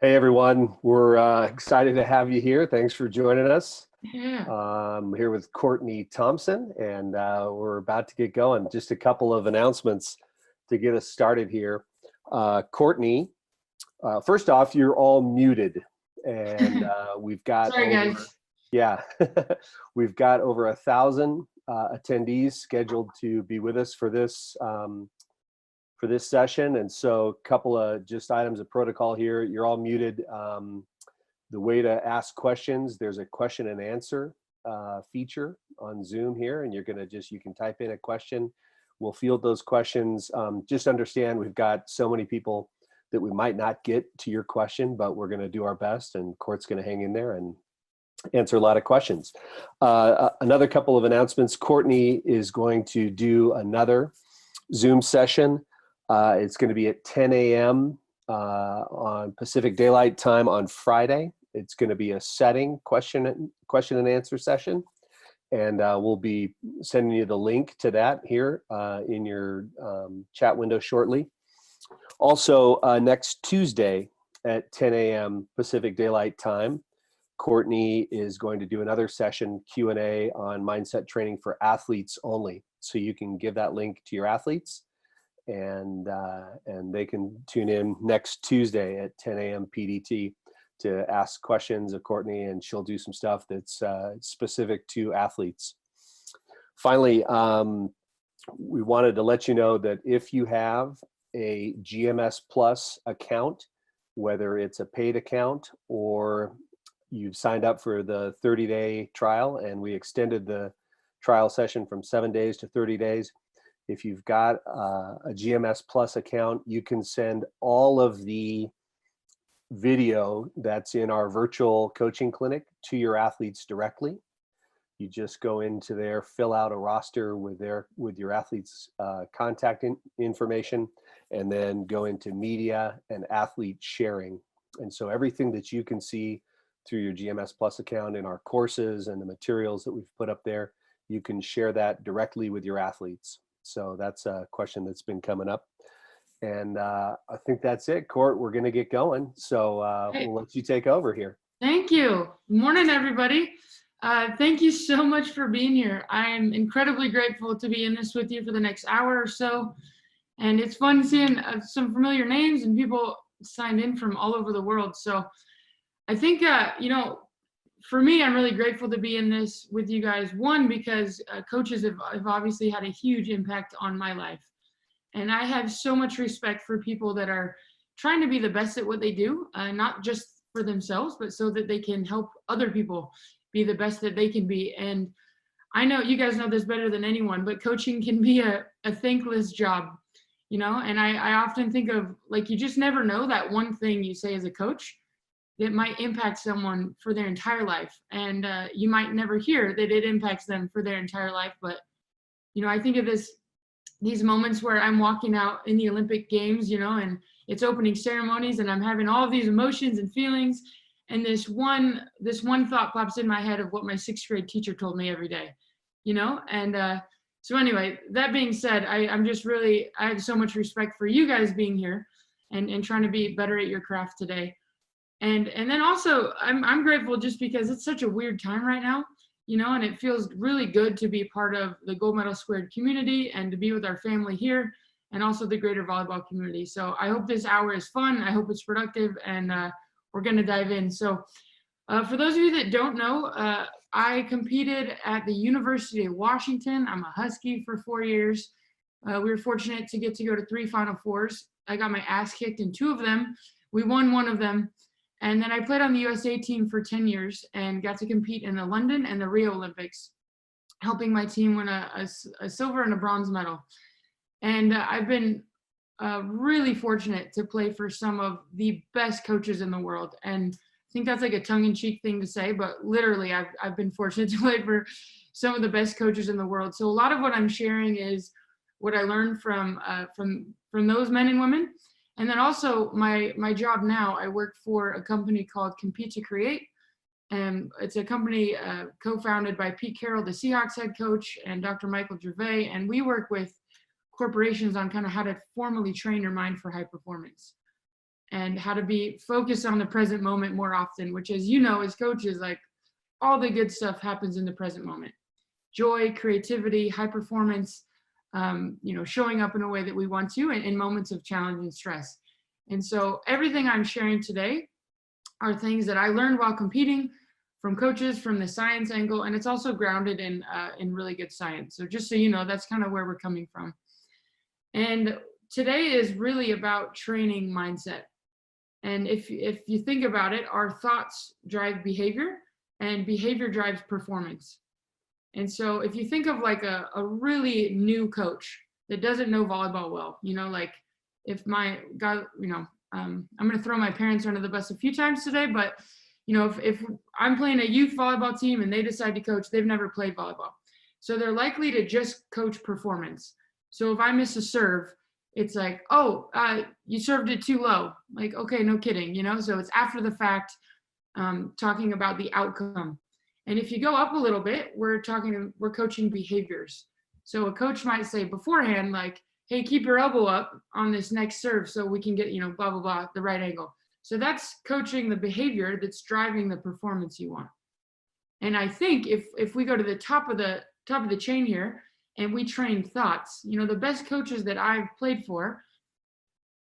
Hey everyone, we're excited to have you here. Thanks for joining us. Yeah. I'm here with Courtney Thompson, and we're about to get going. Just a couple of announcements to get us started here. Courtney, first off, you're all muted, and we've got Sorry, over, guys. yeah, we've got over 1,000 attendees scheduled to be with us for this session. And so a couple of just items of protocol here. You're all muted. The way to ask questions, there's a question and answer feature on Zoom here, and you can type in a question. We'll field those questions. Just understand we've got so many people that we might not get to your question, but we're gonna do our best, and Court's gonna hang in there and answer a lot of questions. Another couple of announcements. Courtney is going to do another Zoom session. It's going to be at 10 a.m. On Pacific Daylight Time on Friday. It's going to be a setting question and answer session, and we'll be sending you the link to that here in your chat window shortly. Also, next Tuesday at 10 a.m. Pacific Daylight Time, Courtney is going to do another session Q&A on mindset training for athletes only. So you can give that link to your athletes, and they can tune in next Tuesday at 10 a.m. PDT to ask questions of Courtney, and she'll do some stuff that's specific to athletes. Finally, we wanted to let you know that if you have a GMS Plus account, whether it's a paid account or you've signed up for the 30-day trial, and we extended the trial session from 7 days to 30 days, if you've got a GMS Plus account, you can send all of the video that's in our virtual coaching clinic to your athletes directly. You just go into there, fill out a roster with your athletes' contact information, and then go into media and athlete sharing. And so everything that you can see through your GMS Plus account in our courses and the materials that we've put up there, you can share that directly with your athletes. So that's a question that's been coming up. And I think that's it, Court. We're going to get going. So Hey, we'll let you take over here. thank you. Morning, everybody. Thank you so much for being here. I am incredibly grateful to be in this with you for the next hour or so. And it's fun seeing some familiar names and people signed in from all over the world. So I think, for me, I'm really grateful to be in this with you guys. One, because coaches have obviously had a huge impact on my life. And I have so much respect for people that are trying to be the best at what they do, not just for themselves, but so that they can help other people be the best that they can be. And I know you guys know this better than anyone, but coaching can be a thankless job, and I often think of, like, you just never know that one thing you say as a coach that might impact someone for their entire life. And you might never hear that it impacts them for their entire life. But, I think of these moments where I'm walking out in the Olympic Games, and it's opening ceremonies, and I'm having all of these emotions and feelings. And this one thought pops in my head of what my sixth grade teacher told me every day, and so anyway, that being said, I have so much respect for you guys being here and trying to be better at your craft today. And then also I'm grateful just because it's such a weird time right now, and it feels really good to be part of the Gold Medal Squared community and to be with our family here and also the greater volleyball community. So I hope this hour is fun. I hope it's productive, and we're going to dive in. So for those of you that don't know, I competed at the University of Washington. I'm a Husky for 4 years. We were fortunate to get to go to 3 Final Fours. I got my ass kicked in 2 of them. We won 1 of them. And then I played on the USA team for 10 years and got to compete in the London and the Rio Olympics, helping my team win a silver and a bronze medal. And I've been really fortunate to play for some of the best coaches in the world. And I think that's like a tongue-in-cheek thing to say, but literally I've been fortunate to play for some of the best coaches in the world. So a lot of what I'm sharing is what I learned from those men and women. And then also my job now, I work for a company called Compete to Create. And it's a company co-founded by Pete Carroll, the Seahawks head coach, and Dr. Michael Gervais. And we work with corporations on kind of how to formally train your mind for high performance. and how to be focused on the present moment more often, which, as you know, as coaches, like all the good stuff happens in the present moment. Joy, creativity, high performance, showing up in a way that we want to in moments of challenge and stress. And so everything I'm sharing today are things that I learned while competing from coaches, from the science angle, and it's also grounded in really good science. So just so you know, that's kind of where we're coming from. And today is really about training mindset. And if you think about it, our thoughts drive behavior, and behavior drives performance. And so if you think of like a really new coach that doesn't know volleyball well, like if my God, I'm going to throw my parents under the bus a few times today, but if I'm playing a youth volleyball team and they decide to coach, they've never played volleyball. So they're likely to just coach performance. So if I miss a serve, it's like, oh, you served it too low. Like, okay, no kidding, so it's after the fact, talking about the outcome. And if you go up a little bit, we're coaching behaviors. So a coach might say beforehand, like, hey, keep your elbow up on this next serve so we can get, blah, blah, blah, the right angle. So that's coaching the behavior that's driving the performance you want. And I think if we go to the top of the chain here and we train thoughts, the best coaches that I've played for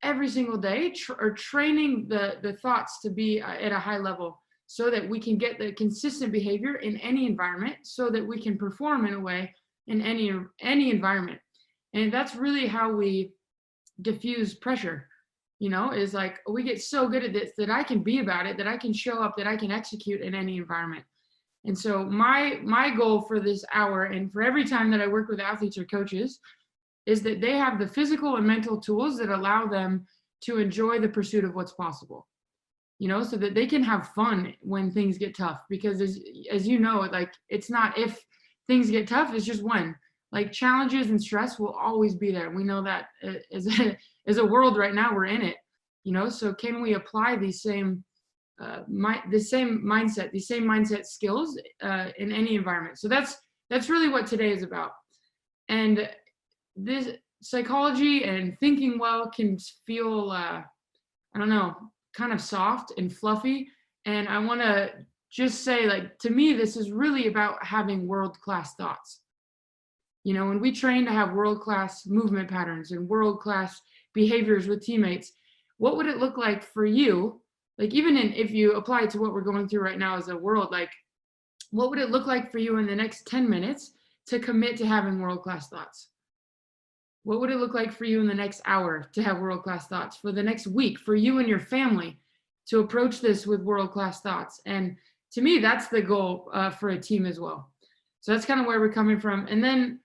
every single day are training the thoughts to be at a high level so that we can get the consistent behavior in any environment so that we can perform in a way in any environment. And that's really how we diffuse pressure. Is like, we get so good at this that I can be about it, that I can show up, that I can execute in any environment. And so my goal for this hour and for every time that I work with athletes or coaches is that they have the physical and mental tools that allow them to enjoy the pursuit of what's possible, so that they can have fun when things get tough. Because as you know, like, it's not if things get tough, it's just when. Like, challenges and stress will always be there. We know that as a world right now, we're in it, so can we apply these same mindset skills in any environment? So that's really what today is about. And this psychology and thinking well can feel, kind of soft and fluffy. And I want to just say, like, to me, this is really about having world-class thoughts. When we train to have world-class movement patterns and world-class behaviors with teammates, what would it look like for you? Like, even if you apply it to what we're going through right now as a world, like, what would it look like for you in the next 10 minutes to commit to having world-class thoughts? What would it look like for you in the next hour to have world-class thoughts? For the next week, for you and your family to approach this with world-class thoughts? And to me, that's the goal for a team as well. So that's kind of where we're coming from. And then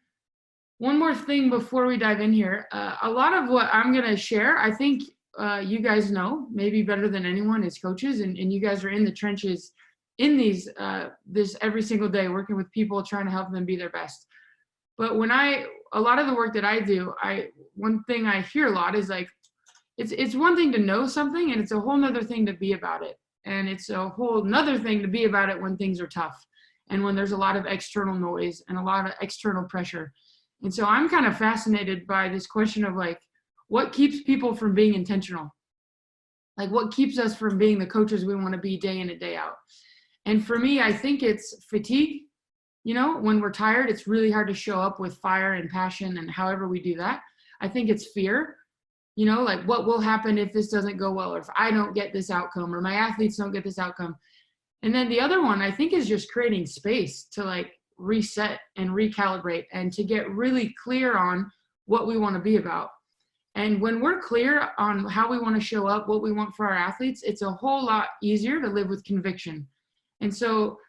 one more thing before we dive in here, a lot of what I'm going to share, I think you guys know maybe better than anyone as coaches, and you guys are in the trenches in this every single day, working with people, trying to help them be their best. But a lot of the work that I do, one thing I hear a lot is like, it's one thing to know something, and it's a whole nother thing to be about it. And it's a whole nother thing to be about it when things are tough and when there's a lot of external noise and a lot of external pressure. And so I'm kind of fascinated by this question of, like, what keeps people from being intentional? Like, what keeps us from being the coaches we want to be day in and day out? And for me, I think it's fatigue. When we're tired, it's really hard to show up with fire and passion, and however we do that. I think it's fear, like, what will happen if this doesn't go well, or if I don't get this outcome, or my athletes don't get this outcome. And then the other one, I think, is just creating space to, like, reset and recalibrate and to get really clear on what we want to be about. And when we're clear on how we want to show up, what we want for our athletes, it's a whole lot easier to live with conviction. And so,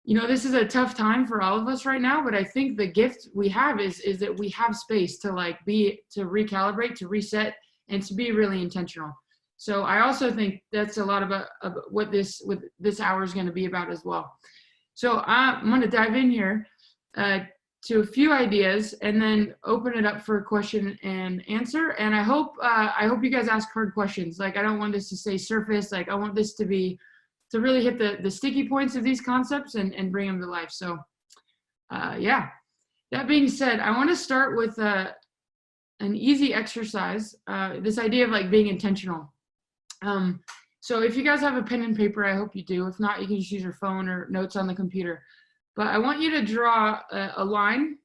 this is a tough time for all of us right now, but I think the gift we have is that we have space to, like, to recalibrate, to reset, and to be really intentional. So I also think that's a lot about what this hour is going to be about as well. So I'm going to dive in here to a few ideas and then open it up for question and answer. And I hope you guys ask hard questions. Like, I don't want this to stay surface. Like, I want this to really hit the sticky points of these concepts and bring them to life. So yeah, that being said, I want to start with an easy exercise, this idea of, like, being intentional. So if you guys have a pen and paper, I hope you do. If not, you can just use your phone or notes on the computer. But I want you to draw a line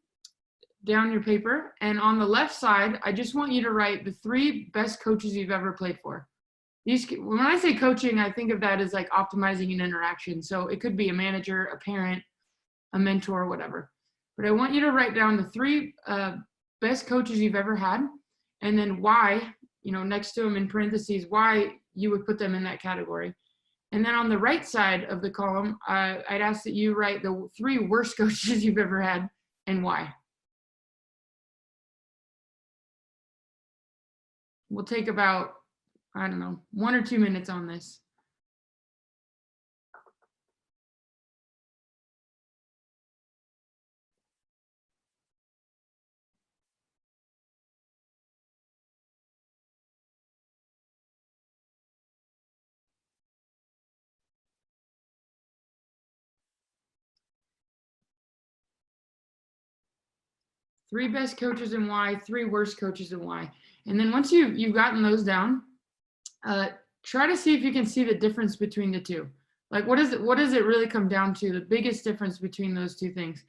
down your paper. And on the left side, I just want you to write the 3 best coaches you've ever played for. When I say coaching, I think of that as like optimizing an interaction. So it could be a manager, a parent, a mentor, whatever. But I want you to write down the 3 best coaches you've ever had, and then why, next to them in parentheses, why you would put them in that category. And then on the right side of the column, I'd ask that you write the 3 worst coaches you've ever had and why. We'll take about, 1 or 2 minutes on this. Three best coaches and why, 3 worst coaches and why. And then once you've gotten those down, try to see if you can see the difference between the 2. Like what does it really come down to, the biggest difference between those 2 things?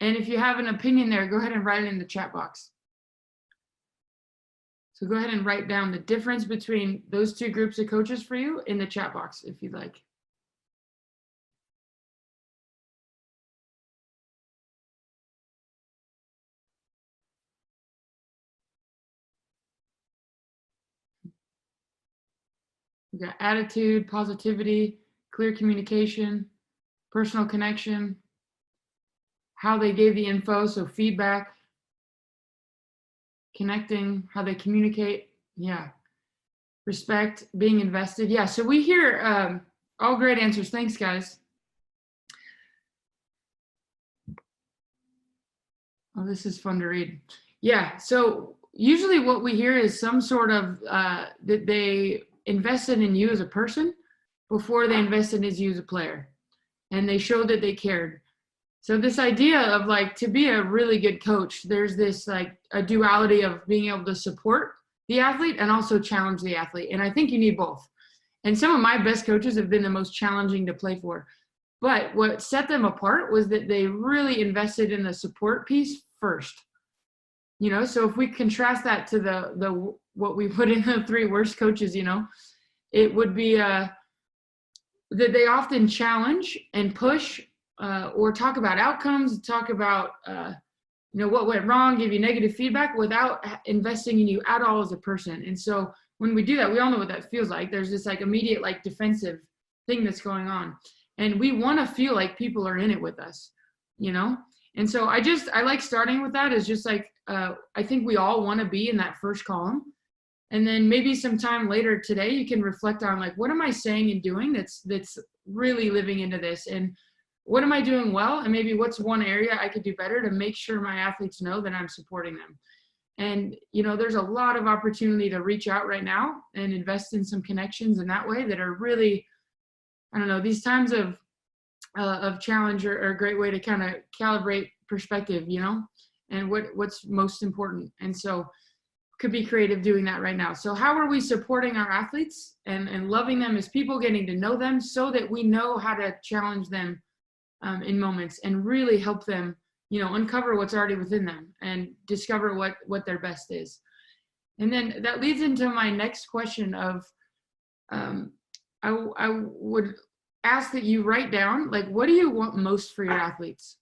And if you have an opinion there, go ahead and write it in the chat box. So go ahead and write down the difference between those 2 groups of coaches for you in the chat box if you'd like. We got attitude, positivity, clear communication, personal connection, how they gave the info, so feedback, connecting, how they communicate, yeah, respect, being invested. Yeah, so we hear all great answers. Thanks, guys. Oh, this is fun to read. Yeah, so usually what we hear is some sort of that they invested in you as a person before they invested in you as a player, and they showed that they cared. So this idea of like, to be a really good coach, there's this like a duality of being able to support the athlete and also challenge the athlete. And I think you need both. And some of my best coaches have been the most challenging to play for. But what set them apart was that they really invested in the support piece first. So if we contrast that to the what we put in the 3 worst coaches, it would be that they often challenge and push or talk about outcomes, talk about what went wrong, give you negative feedback without investing in you at all as a person. And so when we do that, we all know what that feels like. There's this like immediate like defensive thing that's going on, and we want to feel like people are in it with us, And so I like starting with that as just like I think we all want to be in that first column. And then maybe sometime later today, you can reflect on like, what am I saying and doing that's really living into this? And what am I doing well? And maybe what's one area I could do better to make sure my athletes know that I'm supporting them? And, there's a lot of opportunity to reach out right now and invest in some connections in that way that are really, these times of challenge are a great way to kind of calibrate perspective, and what's most important. And so could be creative doing that right now. So how are we supporting our athletes and loving them as people, getting to know them so that we know how to challenge them in moments and really help them, uncover what's already within them and discover what their best is. And then that leads into my next question of, I would ask that you write down, like, what do you want most for your athletes?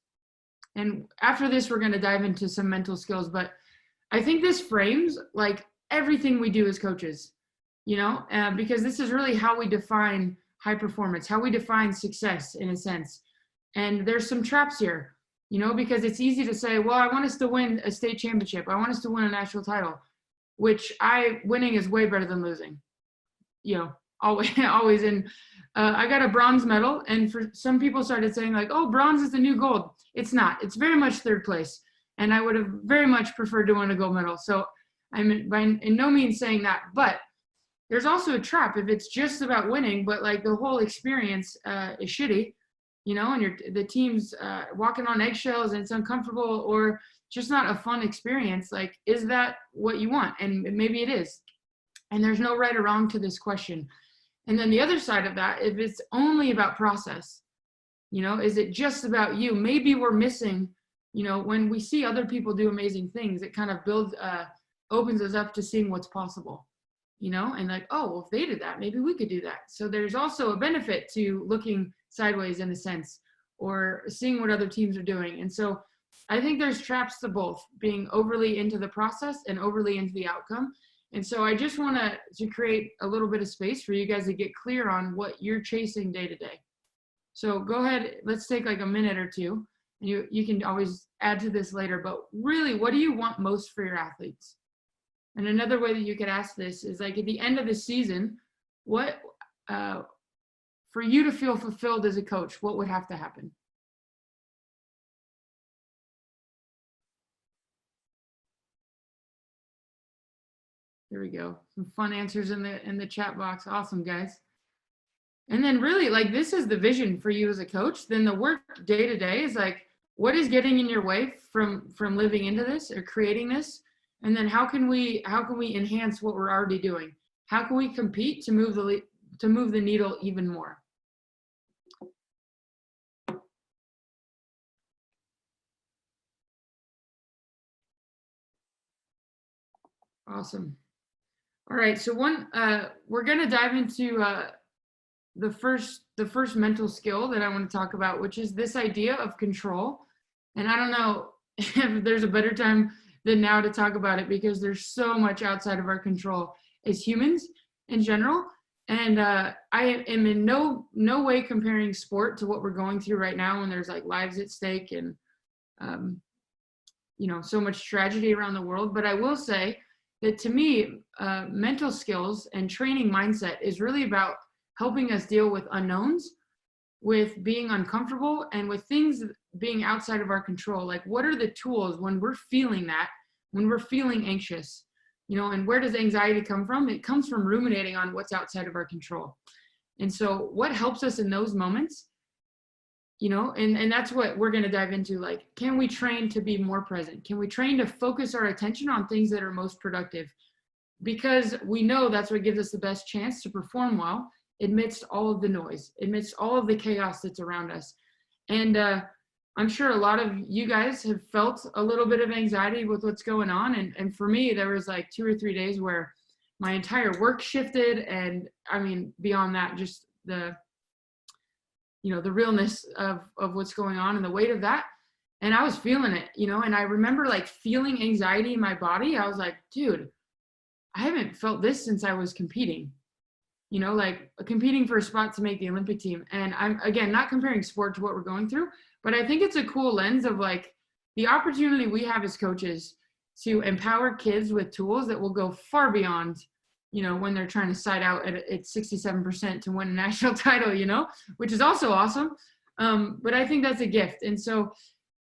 And after this, we're going to dive into some mental skills, but I think this frames like everything we do as coaches, because this is really how we define high performance, how we define success in a sense. And there's some traps here, because it's easy to say, well, I want us to win a state championship. I want us to win a national title, which winning is way better than losing, always. And I got a bronze medal, and for some people started saying like, oh, bronze is the new gold. It's not. It's very much 3rd place. And I would have very much preferred to win a gold medal. So I'm in no means saying that, but there's also a trap if it's just about winning, but like the whole experience is shitty, and the team's walking on eggshells and it's uncomfortable or just not a fun experience. Like, is that what you want? And maybe it is. And there's no right or wrong to this question. And then the other side of that, if it's only about process, is it just about you? Maybe we're missing, when we see other people do amazing things, it kind of opens us up to seeing what's possible, and like, oh, well, if they did that, maybe we could do that. So there's also a benefit to looking sideways in a sense, or seeing what other teams are doing. And so I think there's traps to both, being overly into the process and overly into the outcome. And so I just want to create a little bit of space for you guys to get clear on what you're chasing day to day. So go ahead, let's take like a minute or two. You can always add to this later, but really, what do you want most for your athletes? And another way that you could ask this is like, at the end of the season, what, for you to feel fulfilled as a coach, what would have to happen? There we go. Some fun answers in the chat box. Awesome, guys. And then really, like, this is the vision for you as a coach. Then the work day to day is like, what is getting in your way from living into this or creating this? And then how can we enhance what we're already doing? How can we compete to move the needle even more? Awesome. All right, so we're going to dive into the first mental skill that I want to talk about, which is this idea of control. And I don't know if there's a better time than now to talk about it, because there's so much outside of our control as humans in general. And I am in no way comparing sport to what we're going through right now, when there's like lives at stake and so much tragedy around the world. But I will say that to me, mental skills and training mindset is really about helping us deal with unknowns, with being uncomfortable, and with things being outside of our control. Like, what are the tools when we're feeling that, when we're feeling anxious, and where does anxiety come from? It comes from ruminating on what's outside of our control. And so what helps us in those moments, and that's what we're going to dive into. Like, can we train to be more present? Can we train to focus our attention on things that are most productive? Because we know that's what gives us the best chance to perform well amidst all of the noise, amidst all of the chaos that's around us. And I'm sure a lot of you guys have felt a little bit of anxiety with what's going on. And for me, there was like 2 or 3 days where my entire work shifted. And I mean, beyond that, just the realness of what's going on and the weight of that. And I was feeling it, and I remember like feeling anxiety in my body. I was like, dude, I haven't felt this since I was competing, like competing for a spot to make the Olympic team. And I'm, again, not comparing sport to what we're going through, but I think it's a cool lens of like the opportunity we have as coaches to empower kids with tools that will go far beyond, when they're trying to side out at 67% to win a national title, which is also awesome. But I think that's a gift. And so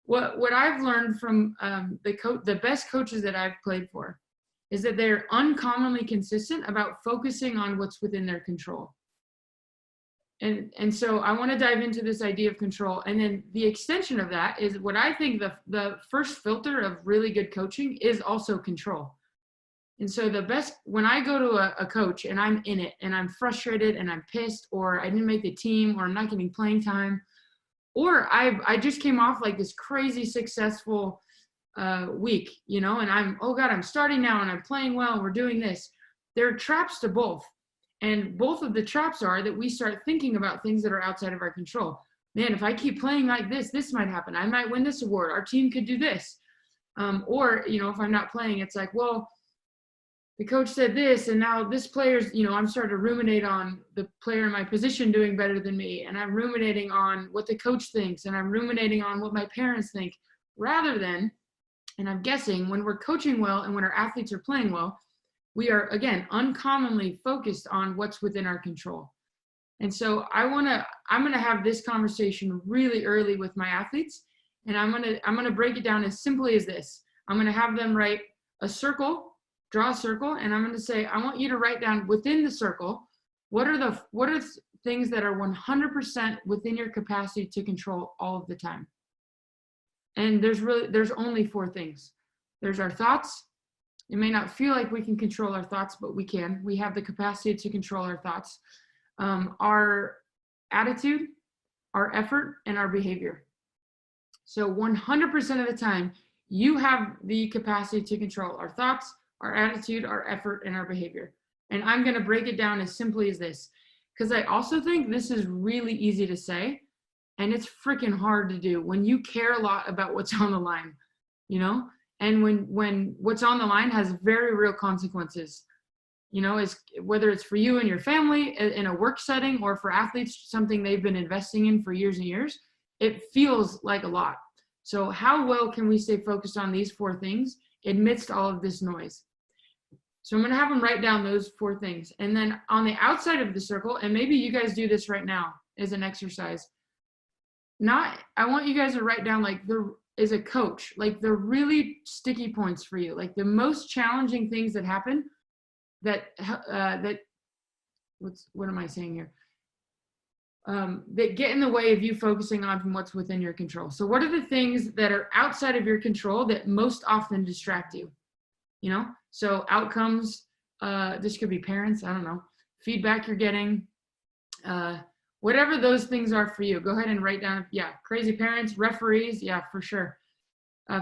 what I've learned from the best coaches that I've played for is that they're uncommonly consistent about focusing on what's within their control. And so I want to dive into this idea of control. And then the extension of that is what I think the first filter of really good coaching is also control. And so when I go to a coach and I'm in it and I'm frustrated and I'm pissed, or I didn't make the team, or I'm not getting playing time, or I just came off like this crazy successful week, and I'm starting now and I'm playing well and we're doing this. There are traps to both. And both of the traps are that we start thinking about things that are outside of our control. Man, if I keep playing like this might happen. I might win this award. Our team could do this. Or, if I'm not playing, it's like, well, the coach said this, and now this player's, I'm starting to ruminate on the player in my position doing better than me. And I'm ruminating on what the coach thinks, and I'm ruminating on what my parents think, rather than, and I'm guessing when we're coaching well and when our athletes are playing well, we are, again, uncommonly focused on what's within our control. And so I'm going to have this conversation really early with my athletes. And I'm going to break it down as simply as this. I'm going to have them write a circle, draw a circle. And I'm going to say, I want you to write down within the circle, what are things that are 100% within your capacity to control all of the time. And there's only 4 things. There's our thoughts, It may not feel like we can control our thoughts, but we can. We have the capacity to control our thoughts, our attitude, our effort, and our behavior. So 100% of the time, you have the capacity to control our thoughts, our attitude, our effort, and our behavior. And I'm going to break it down as simply as this, because I also think this is really easy to say, and it's freaking hard to do when you care a lot about what's on the line, you know? And when what's on the line has very real consequences, you know, is whether it's for you and your family in a work setting, or for athletes, something they've been investing in for years and years, it feels like a lot. So how well can we stay focused on these 4 things amidst all of this noise? So I'm going to have them write down those 4 things. And then on the outside of the circle, and maybe you guys do this right now as an exercise, I want you guys to write down, like, as a coach, like the really sticky points for you, like the most challenging things that happen that what am I saying here? That get in the way of you focusing on what's within your control. So what are the things that are outside of your control that most often distract you? You know, so outcomes, this could be parents, I don't know, feedback you're getting, whatever those things are for you. Go ahead and write down, yeah, crazy parents, referees, yeah, for sure.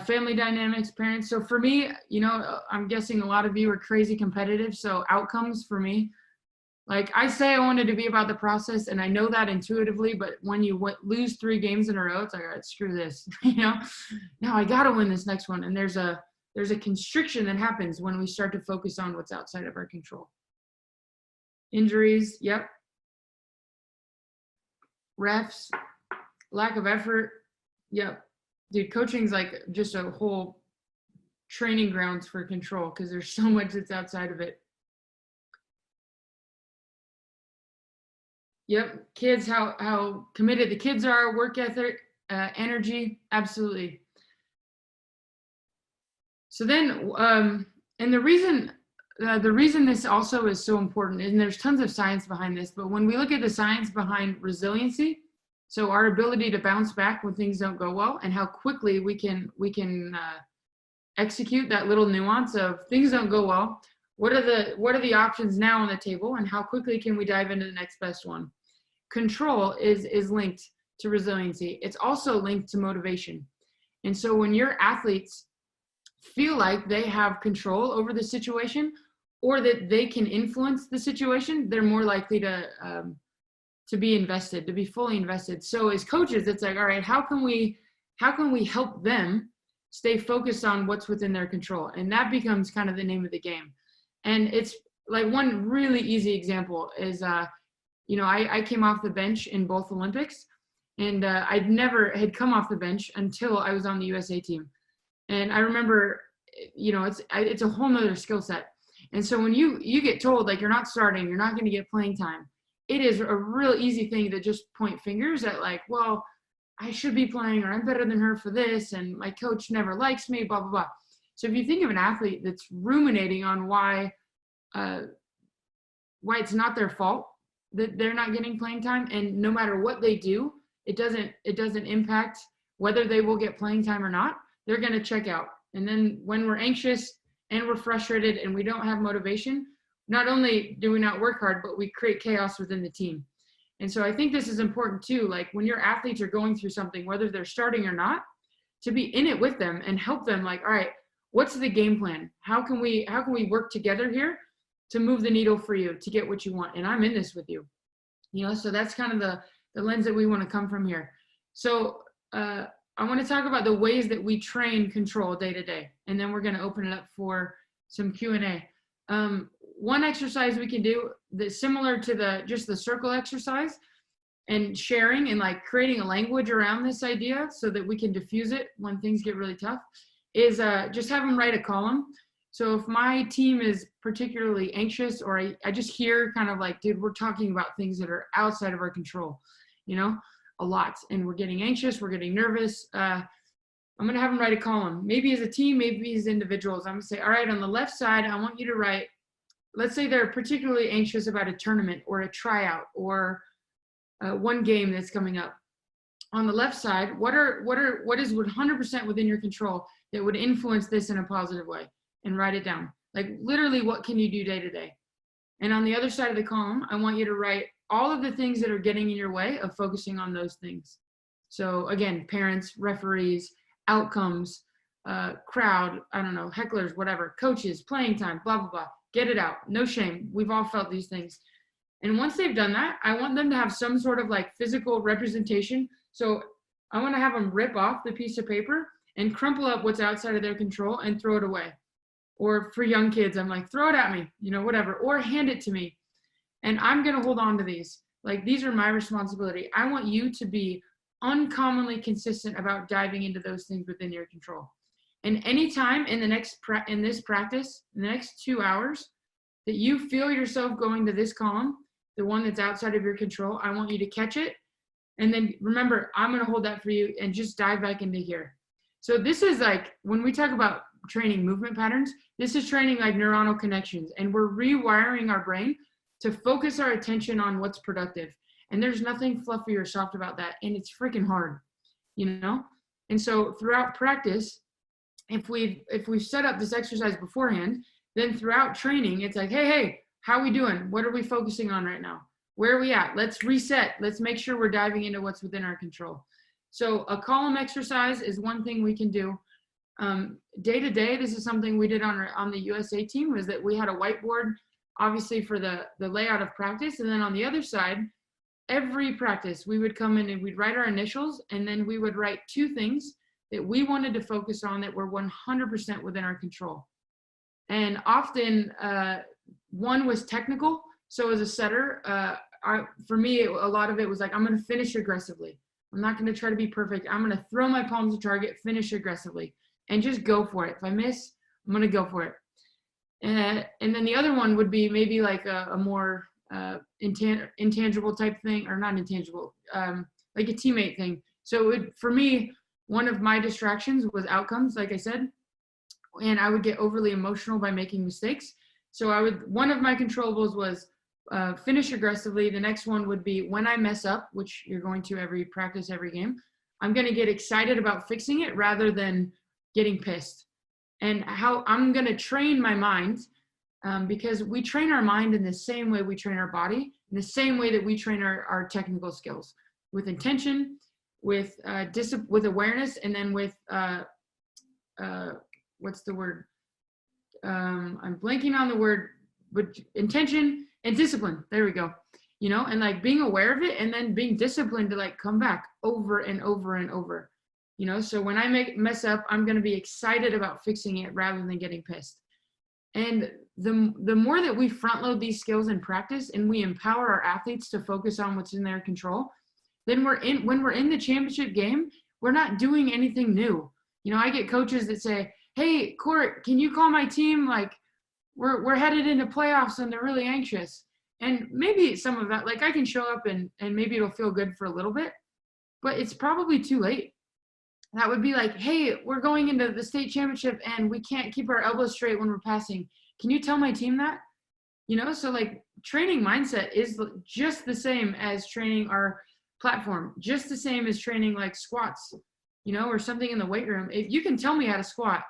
Family dynamics, parents. So for me, you know, I'm guessing a lot of you are crazy competitive. So outcomes for me, like I say, I wanted to be about the process, and I know that intuitively, but when you lose 3 games in a row, it's like, all right, screw this, you know, now I got to win this next one. And there's a constriction that happens when we start to focus on what's outside of our control. Injuries, yep. Refs, lack of effort, yep. Dude, coaching's like just a whole training grounds for control, because there's so much that's outside of it. Yep, kids, how committed the kids are, work ethic, energy, absolutely. So then, and the reason this also is so important, and there's tons of science behind this, but when we look at the science behind resiliency, so our ability to bounce back when things don't go well, and how quickly we can execute that little nuance of things don't go well. What are the options now on the table, and how quickly can we dive into the next best one? Control is linked to resiliency. It's also linked to motivation. And so when your athletes feel like they have control over the situation, or that they can influence the situation, they're more likely to be invested, to be fully invested. So as coaches, it's like, all right, how can we help them stay focused on what's within their control? And that becomes kind of the name of the game. And it's like, one really easy example is, you know, I came off the bench in both Olympics, and I'd never had come off the bench until I was on the USA team. And I remember, you know, it's a whole nother skill set. And so when you get told, like, you're not starting, you're not going to get playing time, it is a real easy thing to just point fingers at, like, well, I should be playing, or I'm better than her for this, and my coach never likes me, blah, blah, blah. So if you think of an athlete that's ruminating on why it's not their fault that they're not getting playing time, and no matter what they do, it doesn't impact whether they will get playing time or not, they're going to check out. And then when we're anxious and we're frustrated and we don't have motivation, not only do we not work hard, but we create chaos within the team. And so I think this is important too, like when your athletes are going through something, whether they're starting or not, to be in it with them and help them, like, all right, what's the game plan? How can we work together here to move the needle for you to get what you want? And I'm in this with you, you know? So that's kind of the lens that we want to come from here. So I want to talk about the ways that we train control day to day, and then we're going to open it up for some Q&A. One exercise we can do that's similar to just the circle exercise, and sharing and like creating a language around this idea so that we can diffuse it when things get really tough, is just have them write a column. So if my team is particularly anxious, or I just hear kind of like, dude, we're talking about things that are outside of our control, you know, a lot, and we're getting anxious, we're getting nervous, I'm going to have them write a column, maybe as a team, maybe as individuals. I'm going to say, all right, on the left side, I want you to write, let's say they're particularly anxious about a tournament or a tryout or one game that's coming up. On the left side, what is 100% within your control that would influence this in a positive way? And write it down. Like literally, what can you do day to day? And on the other side of the column, I want you to write all of the things that are getting in your way of focusing on those things. So again, parents, referees, outcomes, crowd, I don't know, hecklers, whatever, coaches, playing time, blah, blah, blah. Get it out. No shame. We've all felt these things. And once they've done that, I want them to have some sort of like physical representation. So I want to have them rip off the piece of paper and crumple up what's outside of their control and throw it away. Or for young kids, I'm like, throw it at me, you know, whatever, or hand it to me. And I'm going to hold on to these. Like, these are my responsibility. I want you to be uncommonly consistent about diving into those things within your control. And anytime in this practice, in the next 2 hours, that you feel yourself going to this column, the one that's outside of your control, I want you to catch it. And then remember, I'm going to hold that for you and just dive back into here. So this is like, when we talk about training movement patterns, this is training like neuronal connections, and we're rewiring our brain to focus our attention on what's productive. And there's nothing fluffy or soft about that. And it's freaking hard, you know? And so throughout practice, if we've set up this exercise beforehand, then throughout training, it's like, hey, how are we doing? What are we focusing on right now? Where are we at? Let's reset. Let's make sure we're diving into what's within our control. So a column exercise is one thing we can do. Day to day, this is something we did on the USA team, was that we had a whiteboard, obviously for the layout of practice. And then on the other side, every practice, we would come in and we'd write our initials, and then we would write 2 things that we wanted to focus on that were 100% within our control. And often one was technical. So as a setter, for me, a lot of it was like, I'm going to finish aggressively. I'm not going to try to be perfect. I'm going to throw my palms to target, finish aggressively, and just go for it. If I miss, I'm going to go for it. And then the other one would be maybe like a more intangible type thing, or not intangible, like a teammate thing. So for me, one of my distractions was outcomes, like I said, and I would get overly emotional by making mistakes. So one of my controllables was finish aggressively. The next one would be, when I mess up, which you're going to every practice, every game, I'm going to get excited about fixing it rather than getting pissed. And how I'm going to train my mind, because we train our mind in the same way we train our body, in the same way that we train our technical skills, with intention, with awareness, and then with what's the word? I'm blanking on the word, but intention and discipline. There we go. You know, and like being aware of it, and then being disciplined to like come back over and over and over. You know, so when I mess up, I'm going to be excited about fixing it rather than getting pissed. And the more that we front load these skills in practice, and we empower our athletes to focus on what's in their control, then when we're in the championship game, we're not doing anything new. You know, I get coaches that say, hey, Court, can you call my team? Like, we're headed into playoffs and they're really anxious. And maybe some of that, like, I can show up and maybe it'll feel good for a little bit, but it's probably too late. That would be like, hey, we're going into the state championship and we can't keep our elbows straight when we're passing. Can you tell my team that? You know, so like training mindset is just the same as training our platform, just the same as training like squats, you know, or something in the weight room. If you can tell me how to squat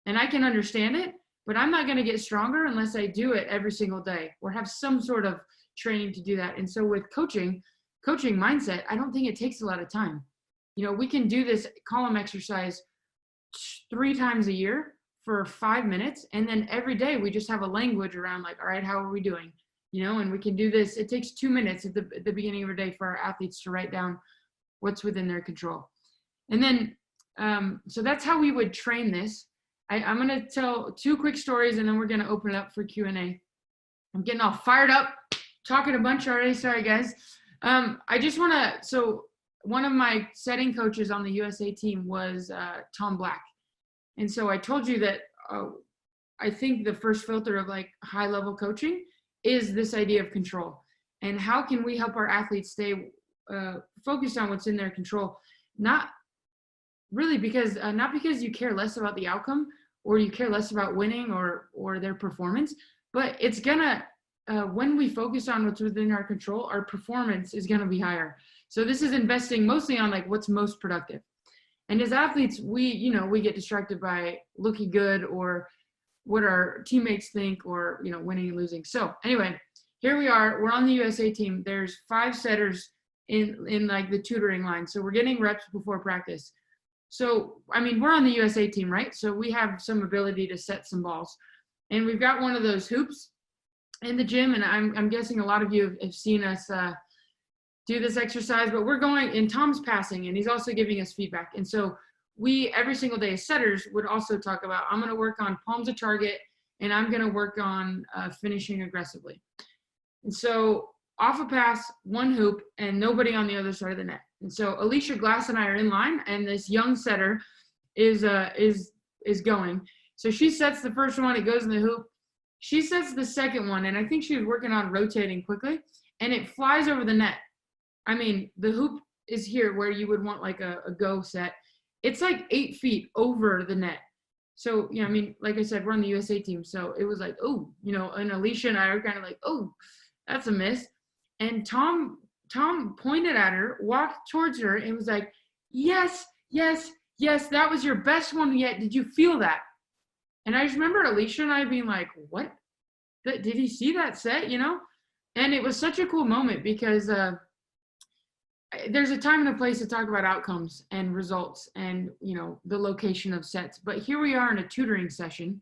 and I can understand it, but I'm not going to get stronger unless I do it every single day or have some sort of training to do that. And so with coaching mindset, I don't think it takes a lot of time. You know, we can do this column exercise 3 times a year for 5 minutes. And then every day we just have a language around like, all right, how are we doing? You know, and we can do this. It takes 2 minutes at the beginning of a day for our athletes to write down what's within their control. And then, so that's how we would train this. I'm going to tell 2 quick stories and then we're going to open it up for Q&A. I'm getting all fired up, talking a bunch already. Sorry, guys. I just want to, so one of my setting coaches on the USA team was Tom Black. And so I told you that I think the first filter of like high level coaching is this idea of control. And how can we help our athletes stay focused on what's in their control? Not because you care less about the outcome or you care less about winning or their performance, but it's gonna, when we focus on what's within our control, our performance is gonna be higher. So this is investing mostly on like what's most productive. And as athletes, we get distracted by looking good or what our teammates think, or, winning and losing. So anyway, here we are. We're on the USA team. There's 5 setters in like the tutoring line. So we're getting reps before practice. So, I mean, we're on the USA team, right? So we have some ability to set some balls. And we've got one of those hoops in the gym. And I'm guessing a lot of you have seen us do this exercise, but we're going, and Tom's passing, and he's also giving us feedback. And so we, every single day as setters, would also talk about, I'm going to work on palms to target, and I'm going to work on finishing aggressively. And so off a pass, 1 hoop, and nobody on the other side of the net. And so Alicia Glass and I are in line, and this young setter is going. So she sets the first one, it goes in the hoop. She sets the second one, and I think she was working on rotating quickly, and it flies over the net. I mean, the hoop is here where you would want like a go set. It's like 8 feet over the net. So, I mean, like I said, we're on the USA team. So it was like, oh, and Alicia and I are kind of like, oh, that's a miss. And Tom pointed at her, walked towards her, and was like, yes, yes, yes, that was your best one yet. Did you feel that? And I just remember Alicia and I being like, what? Did he see that set, And it was such a cool moment because there's a time and a place to talk about outcomes and results and, the location of sets. But here we are in a tutoring session.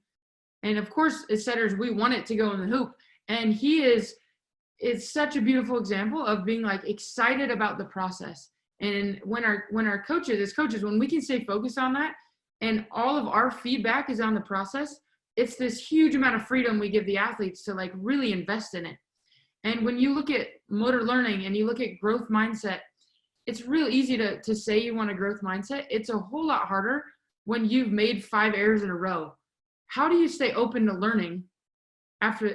And of course, as setters, we want it to go in the hoop. And it's such a beautiful example of being like excited about the process. And when our coaches, as coaches, when we can stay focused on that and all of our feedback is on the process, it's this huge amount of freedom we give the athletes to like really invest in it. And when you look at motor learning and you look at growth mindset, it's real easy to say you want a growth mindset. It's a whole lot harder when you've made 5 errors in a row. How do you stay open to learning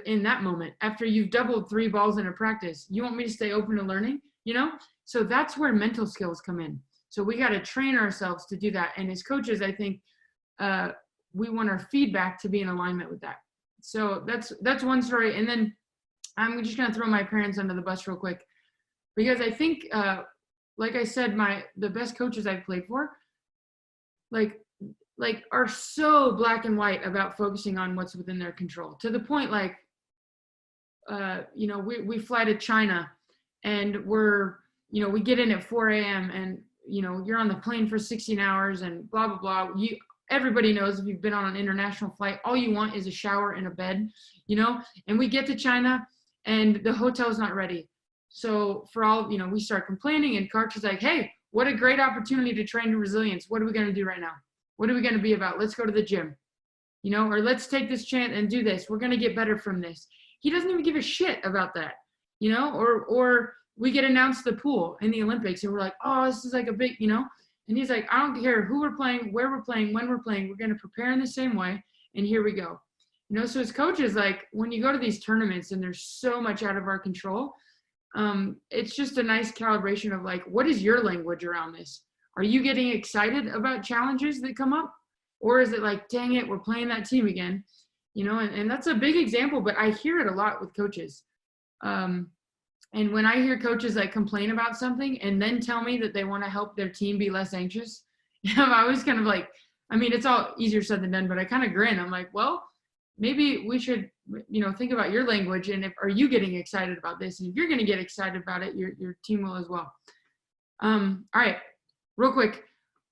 in that moment, after you've doubled 3 balls in a practice? You want me to stay open to learning, So that's where mental skills come in. So we got to train ourselves to do that. And as coaches, I think we want our feedback to be in alignment with that. So that's one story. And then I'm just going to throw my parents under the bus real quick, because I think, like I said, the best coaches I've played for, like are so black and white about focusing on what's within their control, to the point like, we fly to China and we get in at 4 a.m. and, you're on the plane for 16 hours and blah, blah, blah. Everybody knows if you've been on an international flight, all you want is a shower and a bed, and we get to China and the hotel's not ready. So for all, we start complaining, and Coach is like, hey, what a great opportunity to train your resilience. What are we going to do right now? What are we going to be about? Let's go to the gym, or let's take this chance and do this. We're going to get better from this. He doesn't even give a shit about that, or we get announced the pool in the Olympics and we're like, oh, this is like a big, and he's like, I don't care who we're playing, where we're playing, when we're playing, we're going to prepare in the same way. And here we go. So as coaches, like when you go to these tournaments and there's so much out of our control, it's just a nice calibration of like, what is your language around this? Are you getting excited about challenges that come up? Or is it like, dang it, we're playing that team again? And that's a big example, but I hear it a lot with coaches. And when I hear coaches like complain about something and then tell me that they want to help their team be less anxious, I'm always kind of like, I mean, it's all easier said than done, but I kind of grin. I'm like, well, maybe we should, think about your language, and are you getting excited about this? And if you're going to get excited about it, your team will as well. All right, real quick.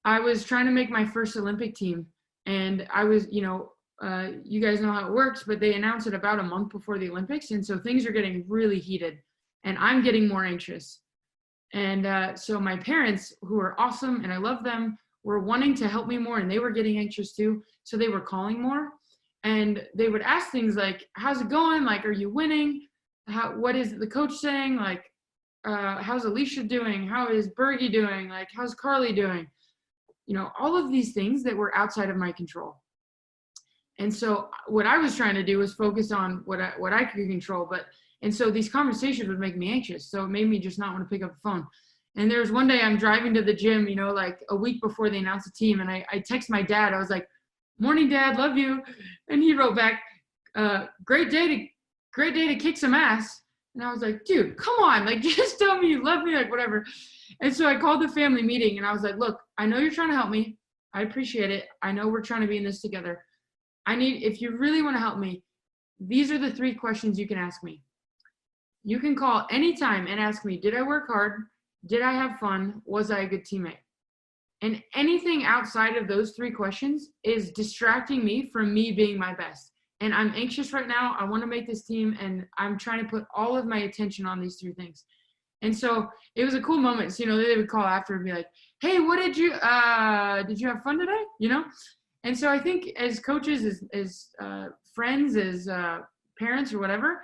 I was trying to make my first Olympic team, and I was, you guys know how it works, but they announce it about a month before the Olympics. And so things are getting really heated and I'm getting more anxious. And so my parents, who are awesome and I love them, were wanting to help me more, and they were getting anxious too. So they were calling more, and they would ask things like, how's it going? Like, are you winning? What is the coach saying? Like, how's Alicia doing? How is Bergie doing? Like, how's Carly doing? All of these things that were outside of my control. And so what I was trying to do was focus on what I could control. And so these conversations would make me anxious. So it made me just not want to pick up the phone. And there was one day I'm driving to the gym, like a week before they announced the team. And I text my dad. I was like, morning, Dad, love you. And he wrote back, great day to kick some ass. And I was like, dude, come on. Like, just tell me you love me, like whatever. And so I called the family meeting and I was like, look, I know you're trying to help me. I appreciate it. I know we're trying to be in this together. if you really want to help me, these are the 3 questions you can ask me. You can call anytime and ask me, did I work hard? Did I have fun? Was I a good teammate? And anything outside of those 3 questions is distracting me from me being my best. And I'm anxious right now. I want to make this team, and I'm trying to put all of my attention on these 3 things. And so it was a cool moment. So, they would call after and be like, hey, what did you have fun today? And so I think as coaches, as friends, as parents or whatever,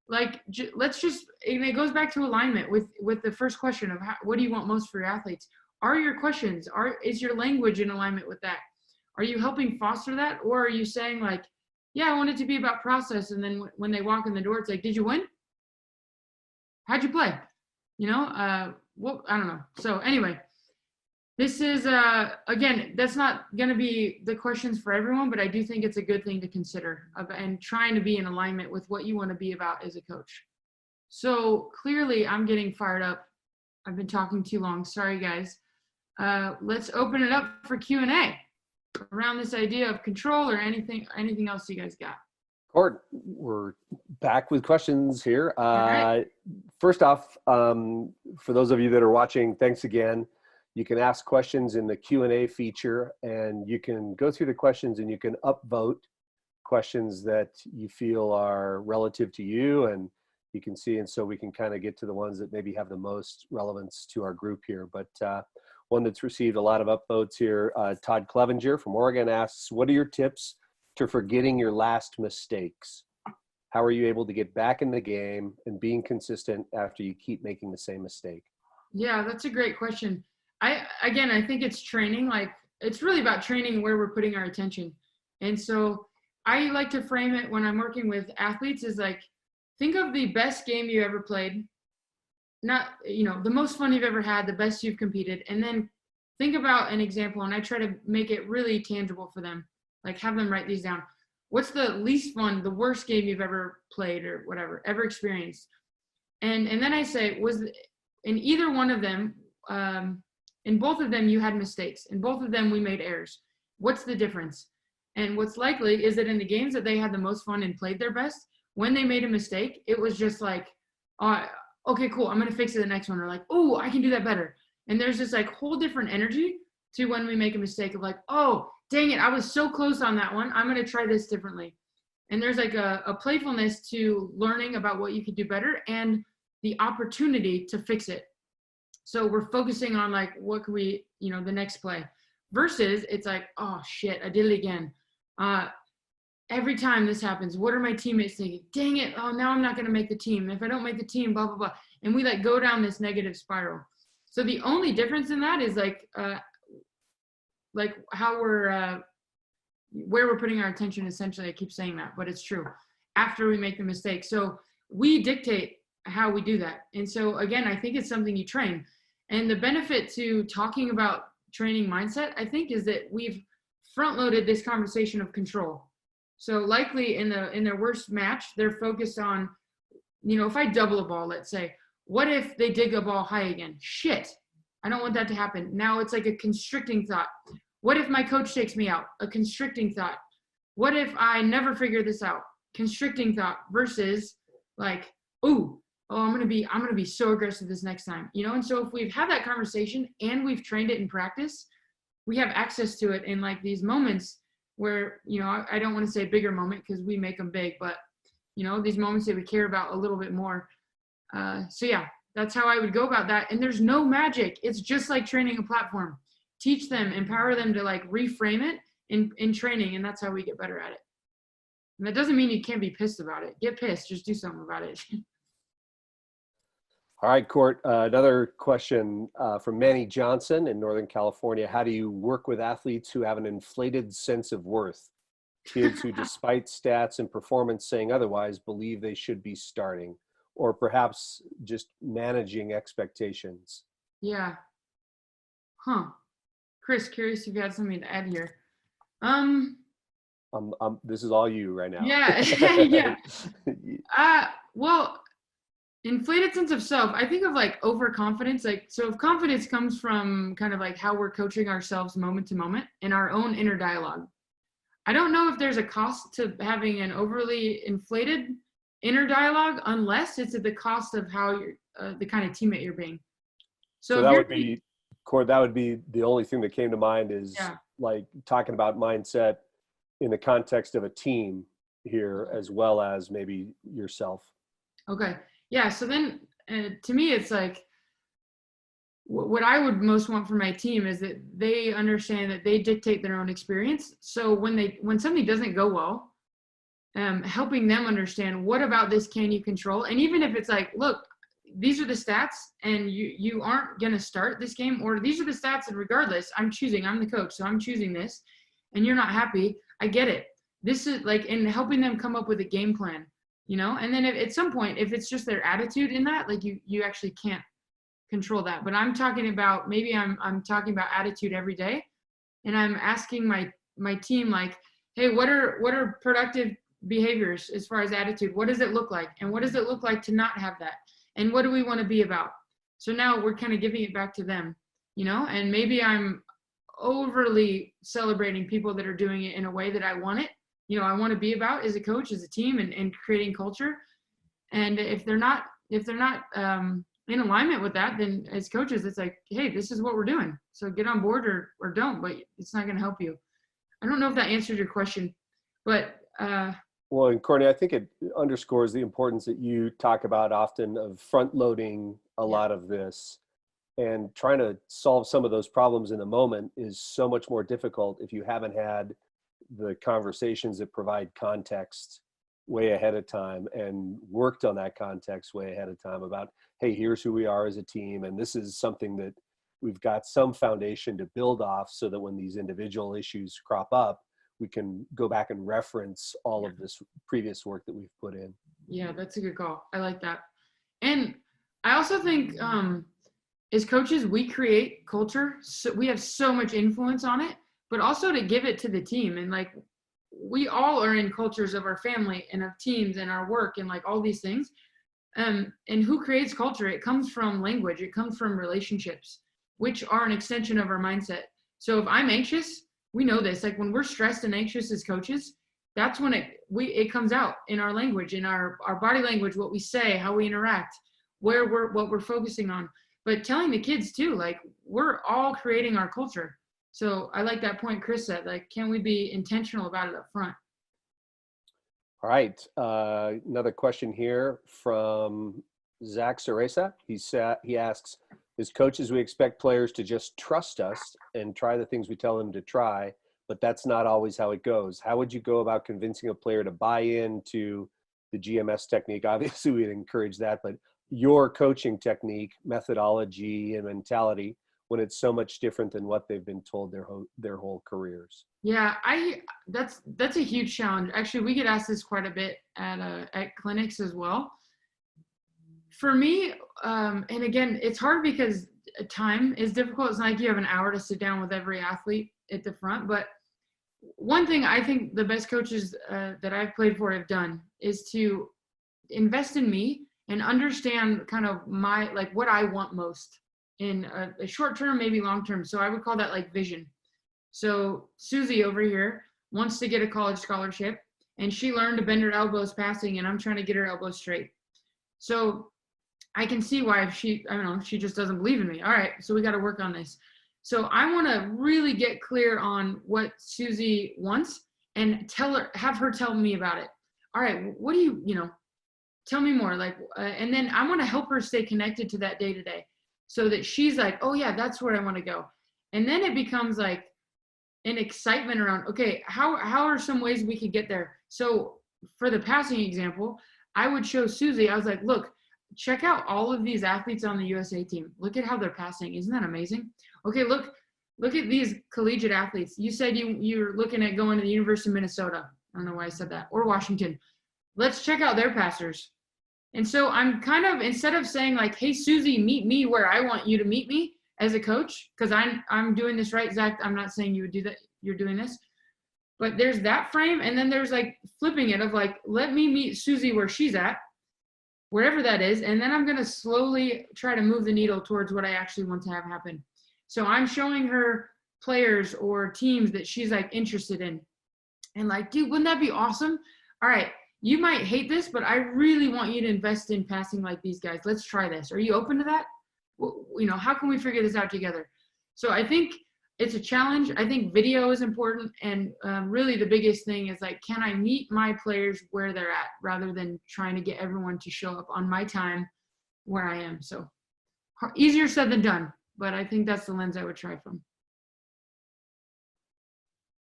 like, let's just, and it goes back to alignment with the first question of what do you want most for your athletes? Are your questions, is your language in alignment with that? Are you helping foster that? Or are you saying like, yeah, I want it to be about process. And then when they walk in the door, it's like, did you win? How'd you play? I don't know. So anyway, this is, again, that's not going to be the questions for everyone, but I do think it's a good thing to consider and trying to be in alignment with what you want to be about as a coach. So clearly I'm getting fired up. I've been talking too long. Sorry, guys. Let's open it up for Q&A around this idea of control or anything else you guys got. Court, we're back with questions here. Right. First off, for those of you that are watching, thanks again. You can ask questions in the Q&A feature, and you can go through the questions and you can upvote questions that you feel are relative to you, and you can see, and so we can kind of get to the ones that maybe have the most relevance to our group here. But one that's received a lot of upvotes here, Todd Clevenger from Oregon asks, what are your tips to forgetting your last mistakes? How are you able to get back in the game and being consistent after you keep making the same mistake? Yeah, that's a great question. I think it's training. Like, it's really about training where we're putting our attention. And so I like to frame it when I'm working with athletes is like, think of the best game you ever played, not, the most fun you've ever had, the best you've competed. And then think about an example. And I try to make it really tangible for them. Like, have them write these down. What's the least fun, the worst game you've ever played or whatever, ever experienced? And then I say, was in either one of them, in both of them, you had mistakes. In both of them, we made errors. What's the difference? And what's likely is that in the games that they had the most fun and played their best, when they made a mistake, it was just like, okay, cool, I'm going to fix it the next one. Or like, oh, I can do that better. And there's this like whole different energy to when we make a mistake of like, oh, dang it, I was so close on that one. I'm going to try this differently. And there's like a playfulness to learning about what you could do better and the opportunity to fix it. So we're focusing on like, what can we, the next play versus it's like, oh shit, I did it again. Every time this happens, what are my teammates thinking? Dang it. Oh, now I'm not going to make the team. If I don't make the team, blah, blah, blah. And we like go down this negative spiral. So the only difference in that is like how we're, where we're putting our attention, essentially. I keep saying that, but it's true. After we make the mistake. So we dictate how we do that. And so again, I think it's something you train. And the benefit to talking about training mindset, I think, is that we've front loaded this conversation of control. So likely in their worst match, they're focused on, if I double a ball, let's say, what if they dig a ball high again? Shit, I don't want that to happen. Now it's like a constricting thought. What if my coach takes me out? A constricting thought. What if I never figure this out? Constricting thought versus like, I'm gonna be so aggressive this next time. And so if we've had that conversation and we've trained it in practice, we have access to it in like these moments where, I don't want to say bigger moment because we make them big, but these moments that we care about a little bit more. So yeah, that's how I would go about that. And there's no magic. It's just like training a platform. Teach them, empower them to like reframe it in training. And that's how we get better at it. And that doesn't mean you can't be pissed about it. Get pissed, just do something about it. All right, Court, another question from Manny Johnson in Northern California. How do you work with athletes who have an inflated sense of worth? Kids who, despite stats and performance saying otherwise, believe they should be starting, or perhaps just managing expectations? Yeah. Chris, curious if you had something to add here. This is all you right now. Yeah. Yeah. Well, inflated sense of self, I think of like overconfidence. Like, so if confidence comes from kind of like how we're coaching ourselves moment to moment in our own inner dialogue, I don't know if there's a cost to having an overly inflated inner dialogue unless it's at the cost of how you're the kind of teammate you're being. So if that you're would be, Cord, that would be the only thing that came to mind is Yeah. like talking about mindset in the context of a team here, as well as maybe yourself. Okay. Yeah. So then to me, it's like what I would most want for my team is that they understand that they dictate their own experience. So when something doesn't go well, helping them understand what about this can you control? And even if it's like, look, these are the stats and you aren't going to start this game, or these are the stats and regardless, I'm the coach. So I'm choosing this and you're not happy. I get it. This is like, and helping them come up with a game plan, and then at some point, if it's just their attitude in that, like you actually can't control that. But I'm talking about, maybe I'm talking about attitude every day. And I'm asking my team, like, hey, what are productive behaviors as far as attitude? What does it look like? And what does it look like to not have that? And what do we want to be about? So now we're kind of giving it back to them, and maybe I'm overly celebrating people that are doing it in a way that I want it. I want to be about as a coach, as a team, and creating culture. And if they're not in alignment with that, then as coaches, it's like, hey, this is what we're doing. So get on board or don't, but it's not going to help you. I don't know if that answered your question, but well, and Courtney, I think it underscores the importance that you talk about often of front loading a lot of this, and trying to solve some of those problems in the moment is so much more difficult if you haven't had the conversations that provide context way ahead of time and worked on that context way ahead of time about, hey, here's who we are as a team. And this is something that we've got some foundation to build off so that when these individual issues crop up, we can go back and reference all of this previous work that we've put in. Yeah, that's a good call. I like that. And I also think as coaches, we create culture. So we have so much influence on it, but also to give it to the team. And like, we all are in cultures of our family and of teams and our work and like all these things. And who creates culture? It comes from language. It comes from relationships, which are an extension of our mindset. So if I'm anxious, we know this, like when we're stressed and anxious as coaches, that's when it comes out in our language, in our body language, what we say, how we interact, what we're focusing on. But telling the kids too, like we're all creating our culture. So I like that point Chris said, like, can we be intentional about it up front? All right. Another question here from Zach Ceresa. He asks, as coaches, we expect players to just trust us and try the things we tell them to try, but that's not always how it goes. How would you go about convincing a player to buy into the GMS technique? Obviously, we'd encourage that, but your coaching technique, methodology, and mentality when it's so much different than what they've been told their whole careers? Yeah, that's a huge challenge. Actually, we get asked this quite a bit at clinics as well. For me, and again, it's hard because time is difficult. It's not like you have an hour to sit down with every athlete at the front. But one thing I think the best coaches that I've played for have done is to invest in me and understand kind of what I want most in a short term, maybe long term. So I would call that like vision. So Susie over here wants to get a college scholarship, and she learned to bend her elbows passing, and I'm trying to get her elbows straight. So I can see why she just doesn't believe in me. All right, so we got to work on this. So I want to really get clear on what Susie wants and have her tell me about it. All right, what do you tell me more, and then I want to help her stay connected to that day to day so that she's like, oh yeah, that's where I want to go. And then it becomes like an excitement around, okay, how are some ways we could get there? So for the passing example, I would show Susie, I was like, look, check out all of these athletes on the USA team. Look at how they're passing. Isn't that amazing? Okay, look at these collegiate athletes. You said you're looking at going to the University of Minnesota. I don't know why I said that. Or Washington. Let's check out their passers. And so I'm kind of, instead of saying like, hey, Susie, meet me where I want you to meet me as a coach, because I'm doing this right, Zach. I'm not saying you would do that. You're doing this. But there's that frame. And then there's like flipping it of like, let me meet Susie where she's at, wherever that is. And then I'm going to slowly try to move the needle towards what I actually want to have happen. So I'm showing her players or teams that she's like interested in. And like, dude, wouldn't that be awesome? All right, you might hate this, but I really want you to invest in passing like these guys. Let's try this. Are you open to that? Well, how can we figure this out together? So I think it's a challenge. I think video is important. And really the biggest thing is like, can I meet my players where they're at rather than trying to get everyone to show up on my time where I am. So easier said than done, but I think that's the lens I would try from.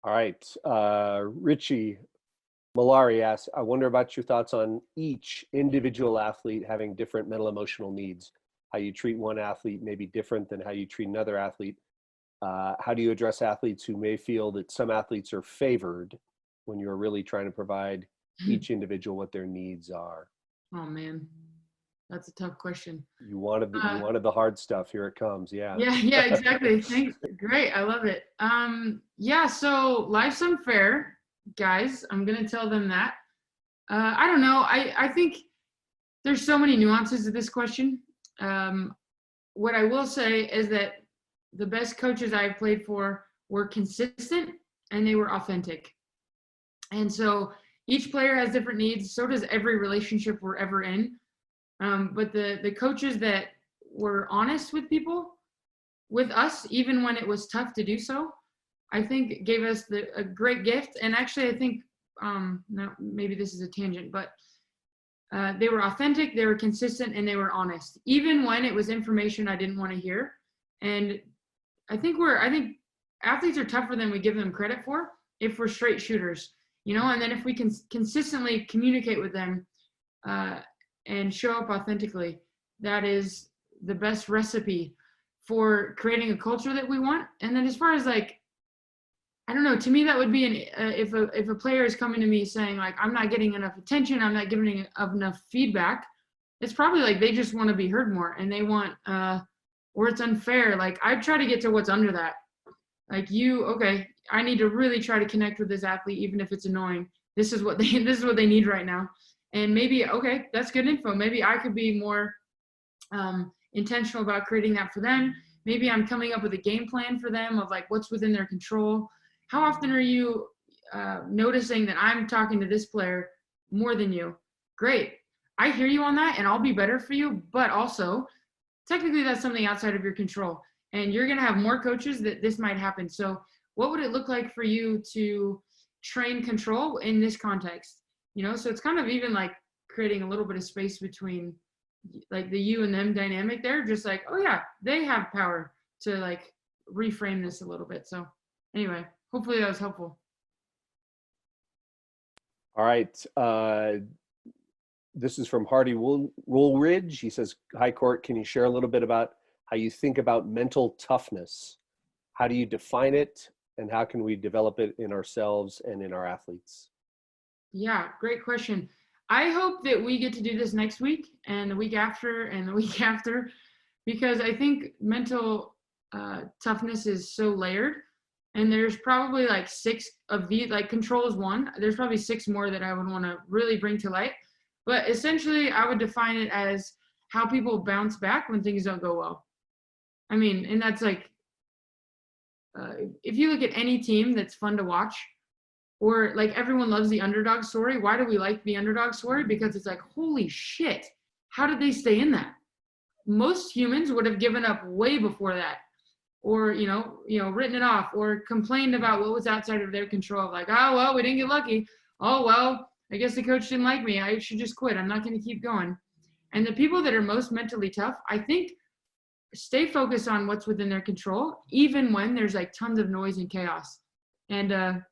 All right. Richie Malari asks, I wonder about your thoughts on each individual athlete having different mental emotional needs. How you treat one athlete may be different than how you treat another athlete. How do you address athletes who may feel that some athletes are favored when you're really trying to provide each individual what their needs are? Oh man, that's a tough question. You wanted the hard stuff. Here it comes. Yeah. Yeah, exactly. Thanks. Great. I love it. Yeah, so life's unfair, guys. I'm going to tell them that. I don't know. I think there's so many nuances to this question. What I will say is that the best coaches I've played for were consistent and they were authentic. And so each player has different needs. So does every relationship we're ever in. But the coaches that were honest with people, with us, even when it was tough to do so, I think gave us a great gift. And actually, I think, maybe this is a tangent, but they were authentic, they were consistent, and they were honest, even when it was information I didn't want to hear. And I think athletes are tougher than we give them credit for if we're straight shooters, and then if we can consistently communicate with them and show up authentically, that is the best recipe for creating a culture that we want. And then as far as like, I don't know, to me that would be if a player is coming to me saying like, I'm not getting enough attention, I'm not giving enough feedback, it's probably like they just want to be heard more and they want, or it's unfair. Like I try to get to what's under that. Like okay, I need to really try to connect with this athlete, even if it's annoying. This is what they need right now. And maybe, okay, that's good info. Maybe I could be more intentional about creating that for them. Maybe I'm coming up with a game plan for them of like what's within their control. How often are you noticing that I'm talking to this player more than you? Great. I hear you on that and I'll be better for you. But also, technically that's something outside of your control. And you're going to have more coaches that this might happen. So what would it look like for you to train control in this context? So it's kind of even like creating a little bit of space between like the you and them dynamic there, just like, oh yeah, they have power to like reframe this a little bit. So anyway, hopefully that was helpful. All right. This is from Hardy Woolridge. He says, hi, Court, can you share a little bit about how you think about mental toughness? How do you define it? And how can we develop it in ourselves and in our athletes? Yeah, great question. I hope that we get to do this next week and the week after and the week after, because I think mental toughness is so layered. And there's probably like 6 of these, like control is one. There's probably 6 more that I would want to really bring to light. But essentially, I would define it as how people bounce back when things don't go well. I mean, and that's like, if you look at any team that's fun to watch, or like everyone loves the underdog story. Why do we like the underdog story? Because it's like, holy shit, how did they stay in that? Most humans would have given up way before that, or written it off, or complained about what was outside of their control. Like, oh well, we didn't get lucky. Oh well, I guess the coach didn't like me. I should just quit. I'm not going to keep going. And the people that are most mentally tough, I think, stay focused on what's within their control, even when there's like tons of noise and chaos. And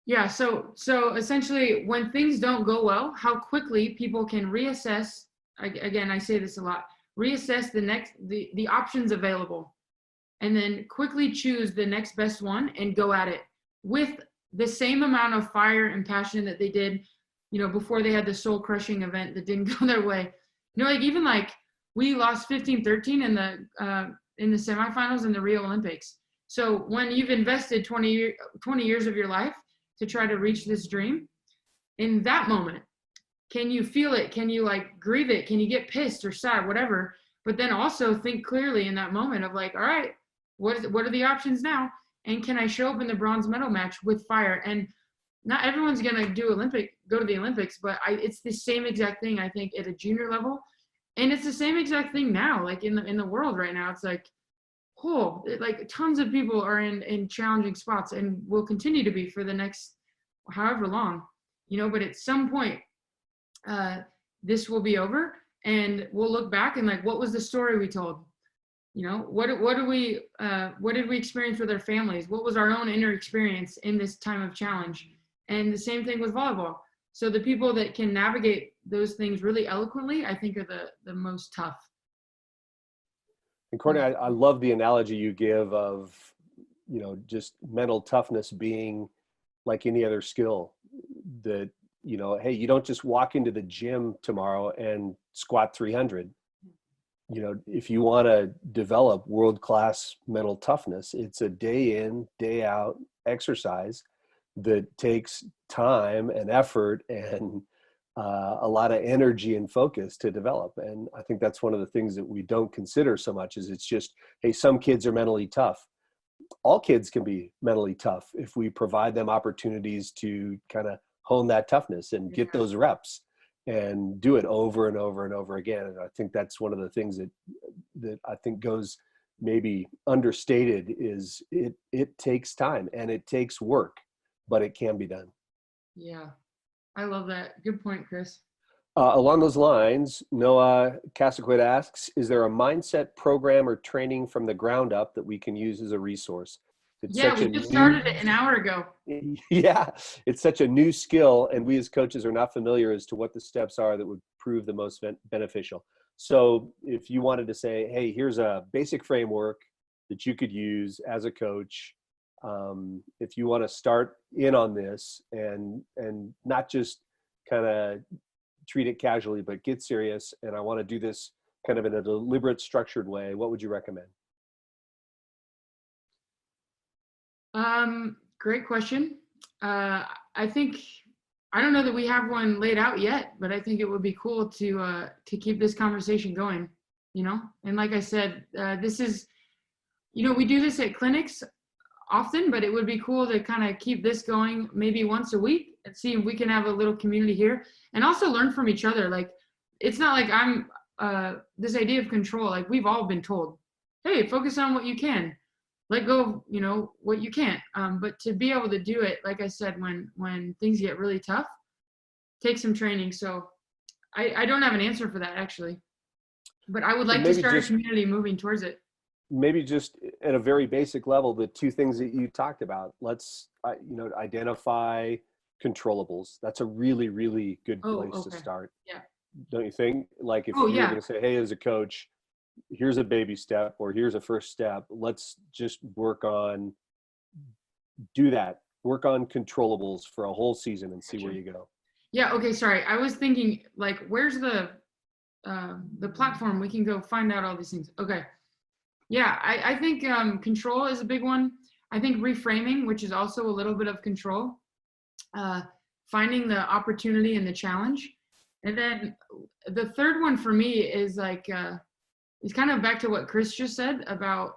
yeah, so essentially when things don't go well, how quickly people can reassess, again, I say this a lot, reassess the options available, and then quickly choose the next best one and go at it with the same amount of fire and passion that they did, before they had the soul crushing event that didn't go their way. Like even like we lost 15-13 in the semifinals in the Rio Olympics. So when you've invested 20 years of your life to try to reach this dream, in that moment, can you feel it? Can you like grieve it? Can you get pissed or sad, whatever? But then also think clearly in that moment of like, all right, what are the options now? And can I show up in the bronze medal match with fire? And not everyone's going to go to the Olympics, but it's the same exact thing, I think, at a junior level. And it's the same exact thing now, like in the world right now. It's like, like tons of people are in challenging spots and will continue to be for the next however long, but at some point, this will be over and we'll look back and like, what was the story we told? What did we experience with our families? What was our own inner experience in this time of challenge? And the same thing with volleyball. So the people that can navigate those things really eloquently, I think, are the most tough. And Courtney, I love the analogy you give of, just mental toughness being like any other skill that, hey, you don't just walk into the gym tomorrow and squat 300. If you want to develop world-class mental toughness, it's a day in, day out exercise that takes time and effort and a lot of energy and focus to develop. And I think that's one of the things that we don't consider so much is it's just, hey, some kids are mentally tough. All kids can be mentally tough if we provide them opportunities to kind of hone that toughness and get those reps and do it over and over and over again. And I think that's one of the things that I think goes maybe understated is it takes time and it takes work, but it can be done. Yeah, I love that. Good point, Chris. Along those lines, Noah Casaquid asks, is there a mindset program or training from the ground up that we can use as a resource? We just started it an hour ago. Yeah, it's such a new skill, and we as coaches are not familiar as to what the steps are that would prove the most beneficial. So if you wanted to say, hey, here's a basic framework that you could use as a coach, if you want to start in on this and not just kind of treat it casually, but get serious, and I want to do this kind of in a deliberate, structured way, what would you recommend? Great question. I don't know that we have one laid out yet, but I think it would be cool to keep this conversation going, and like I said, this is, we do this at clinics often, but it would be cool to kind of keep this going maybe once a week and see if we can have a little community here and also learn from each other. Like, it's not like I'm, this idea of control, like we've all been told, hey, focus on what you can. Let go of, what you can't. But to be able to do it, like I said, when things get really tough, take some training. So I don't have an answer for that actually, but I would like to start a community moving towards it. Maybe just at a very basic level, the two things that you talked about, let's, identify controllables. That's a really, really good place to start. Yeah. Don't you think? Like if you're going to say, hey, as a coach, here's a baby step or here's a first step, let's just work on controllables for a whole season and see where you go. Yeah. Okay. Sorry. I was thinking like, where's the platform we can go find out all these things. Okay. Yeah. I think control is a big one. I think reframing, which is also a little bit of control, finding the opportunity and the challenge. And then the third one for me is like, it's kind of back to what Chris just said about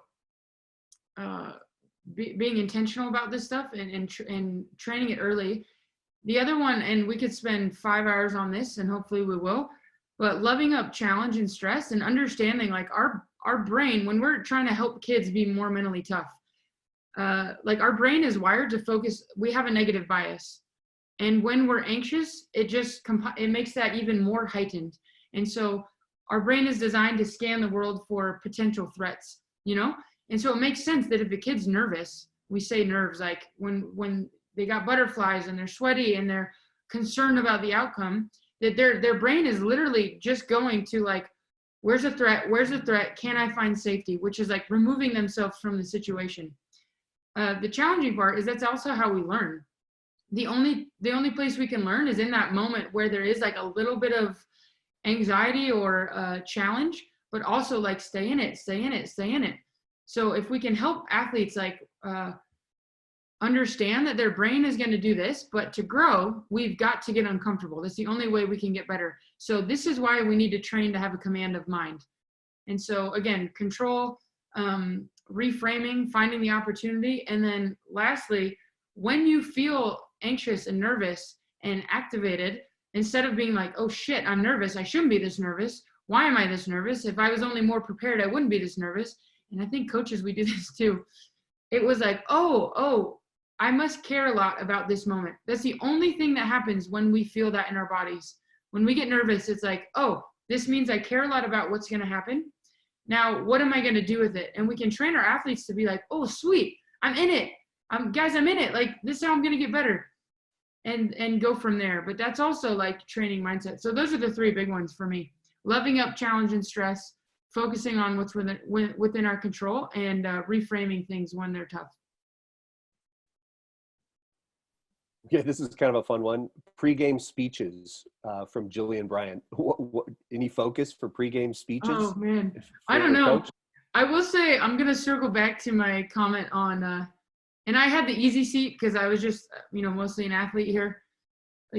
being intentional about this stuff and training it early. The other one, and we could spend 5 hours on this and hopefully we will, but loving up challenge and stress and understanding like our brain, when we're trying to help kids be more mentally tough, like our brain is wired to focus. We have a negative bias. And when we're anxious, it makes that even more heightened. And so our brain is designed to scan the world for potential threats, And so it makes sense that if a kid's nervous, we say nerves, like when they got butterflies and they're sweaty and they're concerned about the outcome, that their brain is literally just going to like, where's a threat? Where's a threat? Can I find safety? Which is like removing themselves from the situation. The challenging part is that's also how we learn. The only place we can learn is in that moment where there is like a little bit of anxiety or challenge, but also like stay in it. So if we can help athletes like understand that their brain is going to do this, but to grow, we've got to get uncomfortable. That's the only way we can get better. So this is why we need to train to have a command of mind. And so again, control, reframing, finding the opportunity. And then lastly, when you feel anxious and nervous and activated, instead of being like, oh shit, I'm nervous, I shouldn't be this nervous. Why am I this nervous? If I was only more prepared, I wouldn't be this nervous. And I think coaches, we do this too. It was like, oh, I must care a lot about this moment. That's the only thing that happens when we feel that in our bodies. When we get nervous, it's like, oh, this means I care a lot about what's going to happen. Now, what am I going to do with it? And we can train our athletes to be like, oh, sweet, I'm in it. Guys, I'm in it. Like, this is how I'm going to get better. And go from there. But that's also like training mindset. So those are the three big ones for me. Loving up challenge and stress, focusing on what's within our control, and reframing things when they're tough. Yeah, this is kind of a fun one. Pre-game speeches from Jillian Bryant. Any focus for pre-game speeches? Oh man, I don't know. Coach? I will say I'm gonna circle back to my comment on, and I had the easy seat because I was just, mostly an athlete here.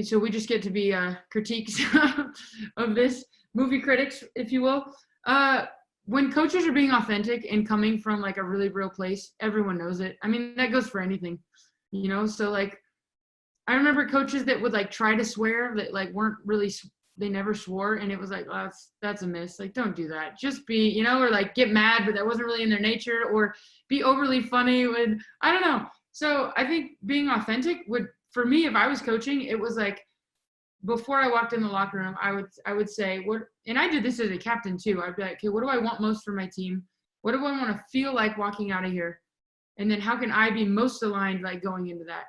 So we just get to be critiques of this, movie critics, if you will. When coaches are being authentic and coming from like a really real place, everyone knows it. I mean, that goes for anything, so like, I remember coaches that would like try to swear that like weren't really, they never swore. And it was like, oh, that's a miss. Like, don't do that. Just be, or like get mad, but that wasn't really in their nature, or be overly funny when, I don't know. So I think being authentic would, for me, if I was coaching, it was like, before I walked in the locker room, I would say what, and I did this as a captain too. I'd be like, okay, what do I want most for my team? What do I want to feel like walking out of here? And then how can I be most aligned, like going into that?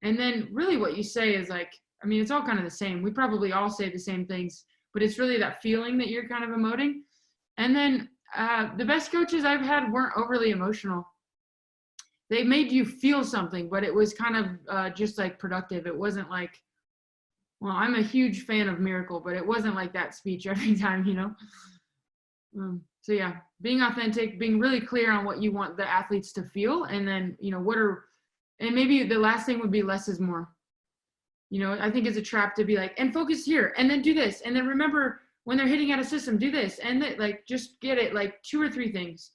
And then really what you say is like, I mean, it's all kind of the same. We probably all say the same things, but it's really that feeling that you're kind of emoting. And then the best coaches I've had weren't overly emotional. They made you feel something, but it was kind of just like productive. It wasn't like, well, I'm a huge fan of Miracle, but it wasn't like that speech every time, So yeah, being authentic, being really clear on what you want the athletes to feel. And then, and maybe the last thing would be less is more. I think it's a trap to be like, and focus here, and then do this. And then remember when they're hitting out a system, do this. And like, just get it like 2 or 3 things.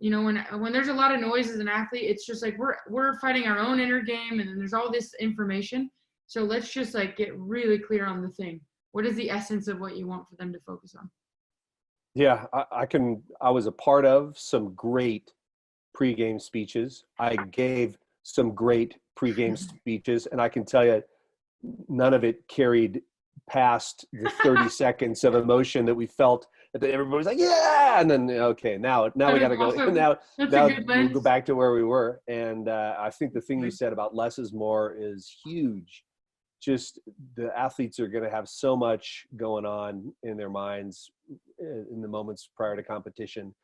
When there's a lot of noise as an athlete, it's just like, we're fighting our own inner game. And then there's all this information. So let's just like get really clear on the thing. What is the essence of what you want for them to focus on? Yeah, I was a part of some great pregame speeches. I gave some great pregame speeches, and I can tell you, none of it carried past the 30 seconds of emotion that we felt. That everybody was like, yeah, and then okay, now we got to go. Awesome. Now we'll go back to where we were. And I think the thing you said about less is more is huge. Just the athletes are going to have so much going on in their minds in the moments prior to competition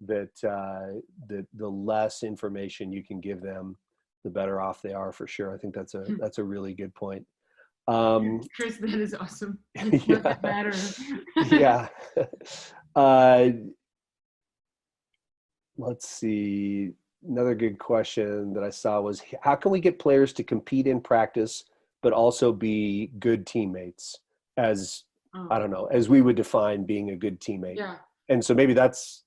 that the less information you can give them, the better off they are, for sure. I think that's a really good point. Chris, that is awesome. It doesn't matter. Yeah. Let's see. Another good question that I saw was, how can we get players to compete in practice but also be good teammates, as I don't know, as we would define being a good teammate? Yeah. And so maybe that's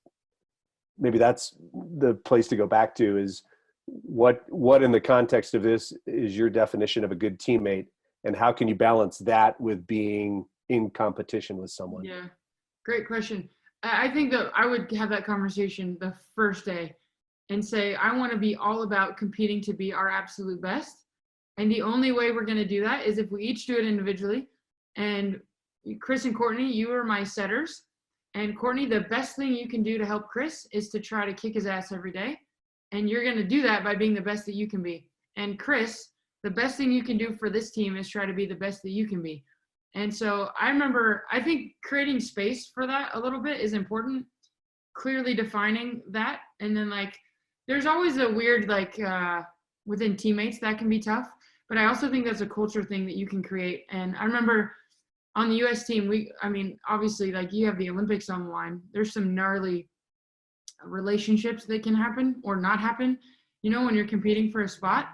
the place to go back to, is what in the context of this is your definition of a good teammate, and how can you balance that with being in competition with someone? Yeah, great question. I think that I would have that conversation the first day and say, I want to be all about competing to be our absolute best. And the only way we're going to do that is if we each do it individually. And Chris and Courtney, you are my setters. And Courtney, the best thing you can do to help Chris is to try to kick his ass every day. And you're going to do that by being the best that you can be. And Chris, the best thing you can do for this team is try to be the best that you can be. And so I think creating space for that a little bit is important, clearly defining that. And then like, there's always a weird, like within teammates that can be tough. But I also think that's a culture thing that you can create. And I remember on the US team, obviously, like, you have the Olympics on the line. There's some gnarly relationships that can happen or not happen, when you're competing for a spot.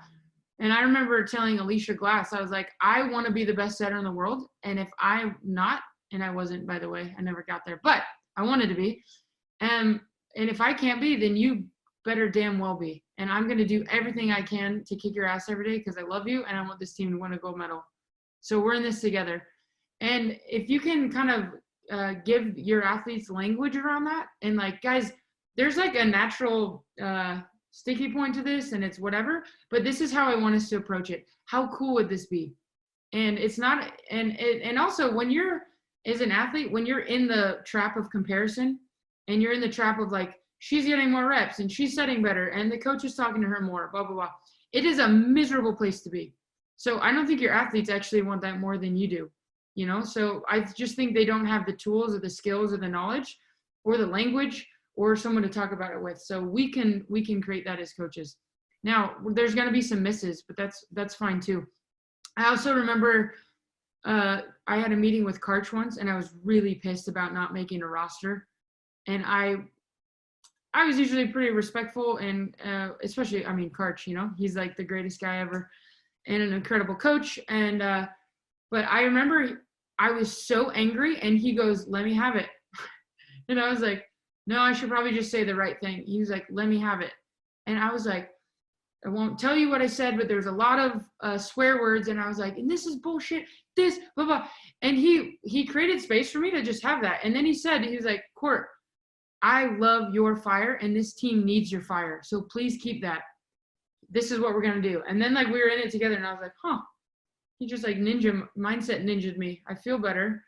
And I remember telling Alicia Glass, I was like, I want to be the best setter in the world. And if I'm not, and I wasn't, by the way, I never got there, but I wanted to be. And if I can't be, then you better damn well be. And I'm going to do everything I can to kick your ass every day because I love you and I want this team to win a gold medal. So we're in this together. And if you can kind of give your athletes language around that, and like, guys, there's like a natural sticky point to this, and it's whatever, but this is how I want us to approach it. How cool would this be? And it's not, and also when you're, as an athlete, when you're in the trap of comparison and you're in the trap of like, she's getting more reps and she's setting better and the coach is talking to her more, blah, blah, blah. It is a miserable place to be. So I don't think your athletes actually want that more than you do, you know? So I just think they don't have the tools or the skills or the knowledge or the language or someone to talk about it with. So we can create that as coaches. Now there's going to be some misses, but that's fine too. I also remember I had a meeting with Karch once and I was really pissed about not making a roster. And I was usually pretty respectful and especially, I mean, Karch, you know, he's like the greatest guy ever and an incredible coach. And, but I remember I was so angry and he goes, let me have it. And I was like, no, I should probably just say the right thing. He was like, let me have it. And I was like, I won't tell you what I said, but there's a lot of swear words. And I was like, and this is bullshit, this, blah, blah. And he created space for me to just have that. And then he was like, Court, I love your fire and this team needs your fire. So please keep that. This is what we're going to do. And then like we were in it together and I was like, huh, he just like mindset ninja'd me. I feel better,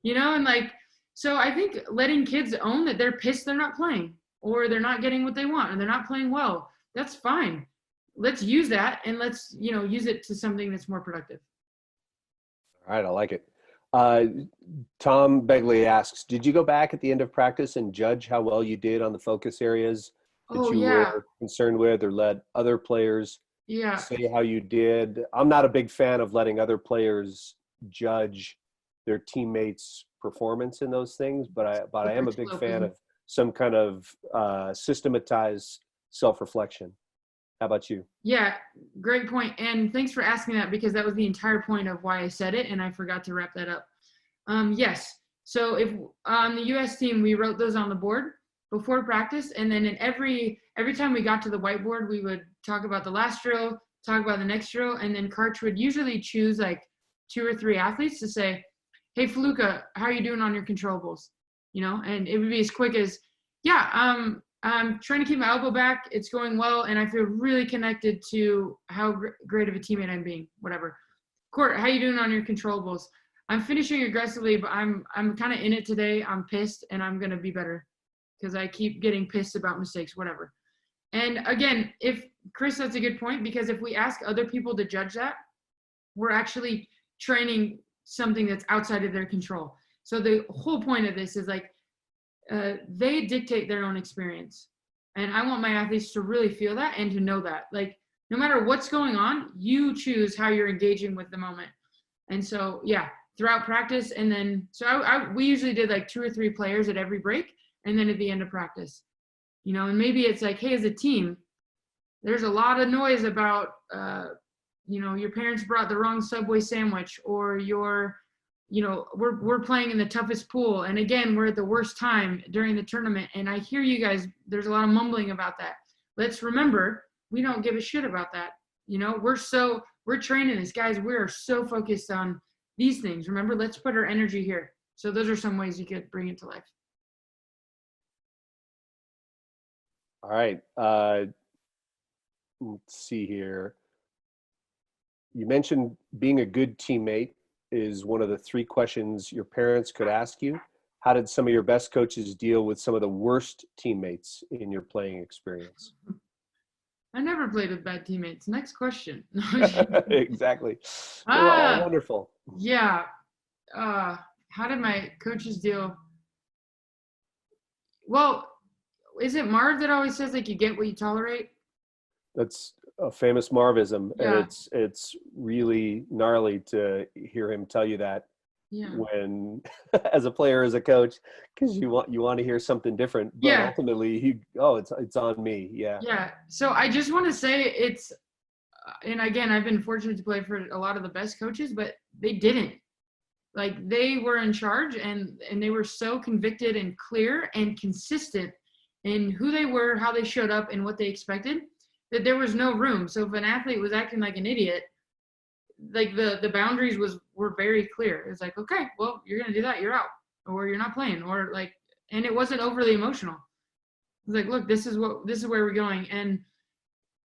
you know? And like, so I think letting kids own that they're pissed they're not playing or they're not getting what they want and they're not playing well, that's fine. Let's use that and let's, you know, use it to something that's more productive. All right, I like it. Tom Begley asks, did you go back at the end of practice and judge how well you did on the focus areas that you were concerned with, or let other players say how you did? I'm not a big fan of letting other players judge their teammates' performance in those things, but I am a big fan of some kind of systematized self-reflection. How about you? Yeah, great point. And thanks for asking that because that was the entire point of why I said it and I forgot to wrap that up. Yes. So if on the US team, we wrote those on the board before practice. And then in every time we got to the whiteboard, we would talk about the last drill, talk about the next drill. And then Karch would usually choose like 2 or 3 athletes to say, hey, Feluca, how are you doing on your controllables? You know, and it would be as quick as, I'm trying to keep my elbow back. It's going well. And I feel really connected to how great of a teammate I'm being, whatever. Court, how you doing on your controllables? I'm finishing aggressively, but I'm kind of in it today. I'm pissed and I'm going to be better because I keep getting pissed about mistakes, whatever. And again, Chris, that's a good point, because if we ask other people to judge that, we're actually training something that's outside of their control. So the whole point of this is like, they dictate their own experience. And I want my athletes to really feel that and to know that, like, no matter what's going on, you choose how you're engaging with the moment. And so, throughout practice. And then, so we usually did like 2 or 3 players at every break. And then at the end of practice, you know, and maybe it's like, hey, as a team, there's a lot of noise about, you know, your parents brought the wrong Subway sandwich, or you know, we're playing in the toughest pool. And again, we're at the worst time during the tournament. And I hear you guys, there's a lot of mumbling about that. Let's remember, we don't give a shit about that. You know, we're training this, guys. We are so focused on these things. Remember, let's put our energy here. So those are some ways you could bring it to life. All right. Let's see here. You mentioned being a good teammate is one of the 3 questions your parents could ask you. How did some of your best coaches deal with some of the worst teammates in your playing experience? I never played with bad teammates. Next question. Exactly. They were all wonderful. Yeah. How did my coaches deal? Well, is it Marv that always says like you get what you tolerate? That's a famous Marvism, and it's really gnarly to hear him tell you that when, as a player, as a coach, because you want to hear something different. But ultimately, it's on me. Yeah. So I just want to say it's, and again, I've been fortunate to play for a lot of the best coaches, but they didn't. Like, they were in charge, and they were so convicted and clear and consistent in who they were, how they showed up, and what they expected, that there was no room. So if an athlete was acting like an idiot, like the boundaries were very clear. It's like, okay, well, you're gonna do that, you're out, or you're not playing, or like, and it wasn't overly emotional. It's like, look, this is where we're going. And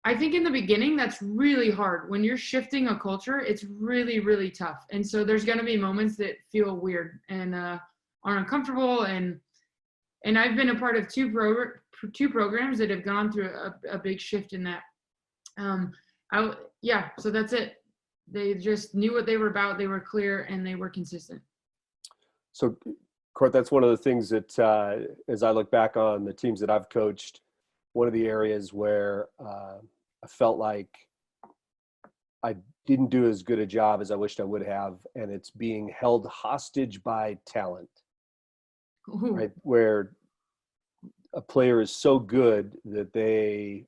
I think in the beginning, that's really hard. When you're shifting a culture, it's really, really tough. And so there's going to be moments that feel weird and are uncomfortable. And I've been a part of two programs that have gone through a big shift in that. So that's it. They just knew what they were about. They were clear and they were consistent. So, Court, that's one of the things that, as I look back on the teams that I've coached, one of the areas where I felt like I didn't do as good a job as I wished I would have, and it's being held hostage by talent, right? Where a player is so good that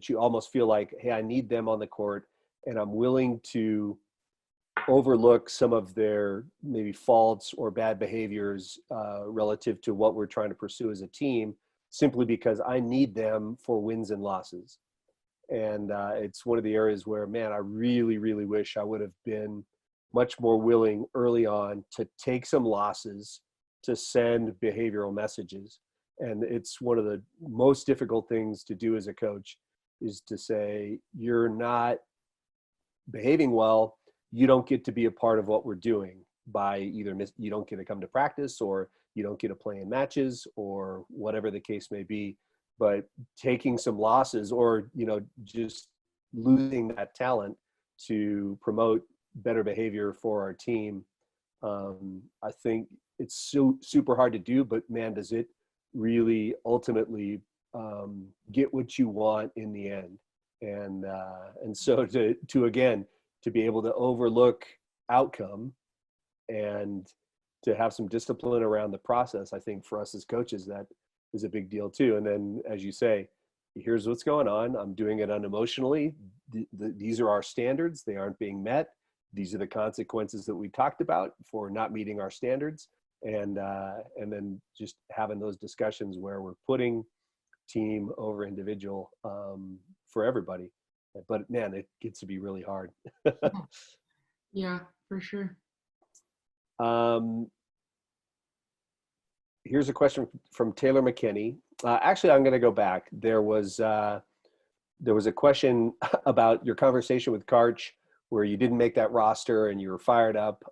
you almost feel like, hey, I need them on the court, and I'm willing to overlook some of their maybe faults or bad behaviors relative to what we're trying to pursue as a team, simply because I need them for wins and losses. And it's one of the areas where, man, I really, really wish I would have been much more willing early on to take some losses, to send behavioral messages. And it's one of the most difficult things to do as a coach, is to say, you're not behaving well, you don't get to be a part of what we're doing, by either you don't get to come to practice, or you don't get to play in matches, or whatever the case may be. But taking some losses, or, just losing that talent to promote better behavior for our team, I think it's super hard to do, but man, does it really ultimately get what you want in the end. And so to be able to overlook outcome and to have some discipline around the process, I think for us as coaches, that is a big deal too. And then, as you say, here's what's going on. I'm doing it unemotionally. These are our standards. They aren't being met. These are the consequences that we talked about for not meeting our standards. And then just having those discussions where we're putting team over individual for everybody. But man, it gets to be really hard. Yeah, for sure. Here's a question from Taylor McKinney. Actually, I'm going to go back. There was a question about your conversation with Karch, where you didn't make that roster and you were fired up.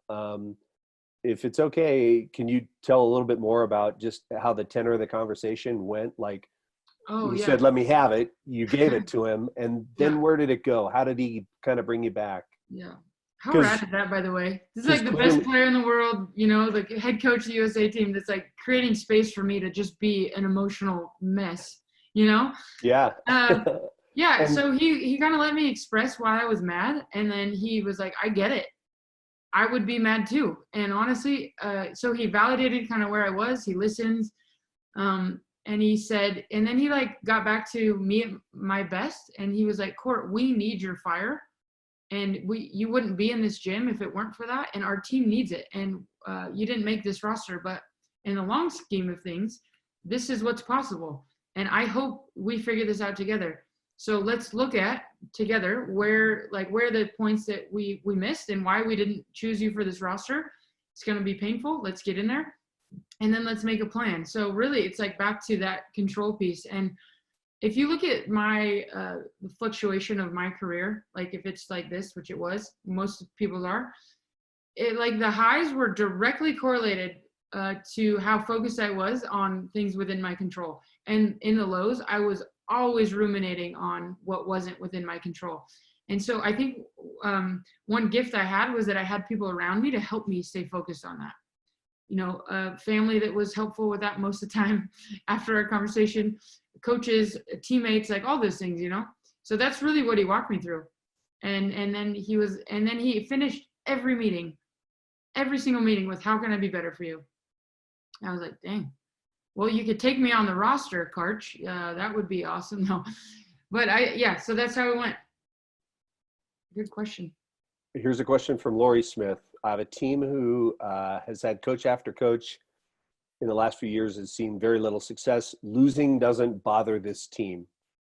If it's okay, can you tell a little bit more about just how the tenor of the conversation went? Like, you said, let me have it. You gave it to him. And then where did it go? How did he kind of bring you back? Yeah. How rad is that, by the way? This is like the best player in the world, the head coach of the USA team, that's like creating space for me to just be an emotional mess, Yeah. Yeah. So he kind of let me express why I was mad. And then he was like, I get it. I would be mad too. And honestly, so he validated kind of where I was. He listened. And he said, and then he got back to me at my best. And he was like, Court, we need your fire. And you wouldn't be in this gym if it weren't for that. And our team needs it. And you didn't make this roster, but in the long scheme of things, this is what's possible. And I hope we figure this out together. So let's look at together where the points that we missed and why we didn't choose you for this roster. It's going to be painful. Let's get in there. And then let's make a plan. So really, it's back to that control piece. And if you look at my the fluctuation of my career, if it's like this, which it was, most people are, the highs were directly correlated to how focused I was on things within my control. And in the lows, I was always ruminating on what wasn't within my control. And so I think one gift I had was that I had people around me to help me stay focused on that. A family that was helpful with that most of the time after our conversation, coaches, teammates, all those things, So that's really what he walked me through. And then he finished every single meeting with, how can I be better for you? I was like, dang, well, you could take me on the roster, Karch. That would be awesome. No, but so that's how it went. Good question. Here's a question from Lori Smith. I have a team who has had coach after coach in the last few years has seen very little success. Losing doesn't bother this team.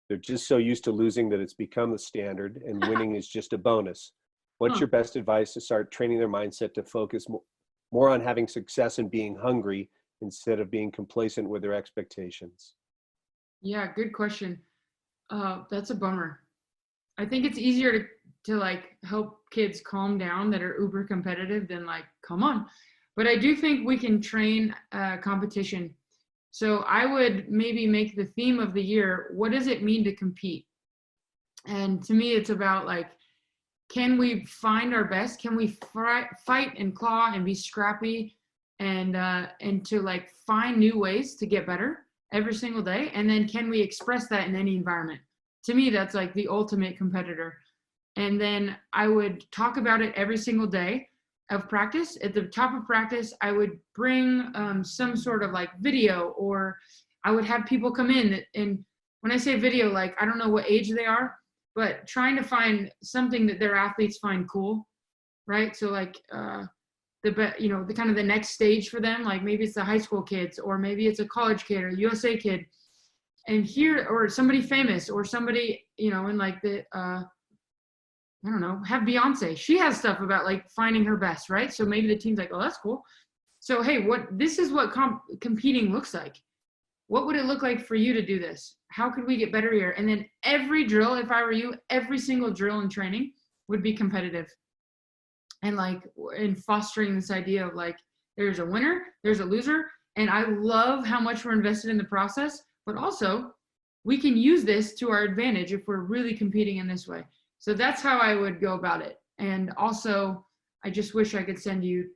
They're just so used to losing that it's become the standard, and winning is just a bonus. What's Huh. your best advice to start training their mindset to focus more on having success and being hungry instead of being complacent with their expectations? Yeah, good question. That's a bummer. I think it's easier to like help kids calm down that are uber competitive than like, come on. But I do think we can train competition. So I would maybe make the theme of the year, what does it mean to compete? And to me, it's about like, can we find our best? Can we fight and claw and be scrappy and to like find new ways to get better every single day? And then can we express that in any environment? To me, that's like the ultimate competitor. And then I would talk about it every single day of practice. At the top of practice, I would bring some sort of like video, or I would have people come in. And when I say video, like I don't know what age they are, but trying to find something that their athletes find cool, right? So like the kind of the next stage for them, like maybe it's the high school kids, or maybe it's a college kid or USA kid, and here, or somebody famous, or somebody in like the I don't know, have Beyonce. She has stuff about like finding her best, right? So maybe the team's like, oh, that's cool. So hey, this is what competing looks like. What would it look like for you to do this? How could we get better here? And then every drill, if I were you, every single drill in training would be competitive. And like in fostering this idea of like, there's a winner, there's a loser. And I love how much we're invested in the process, but also we can use this to our advantage if we're really competing in this way. So that's how I would go about it. And also, I just wish I could send you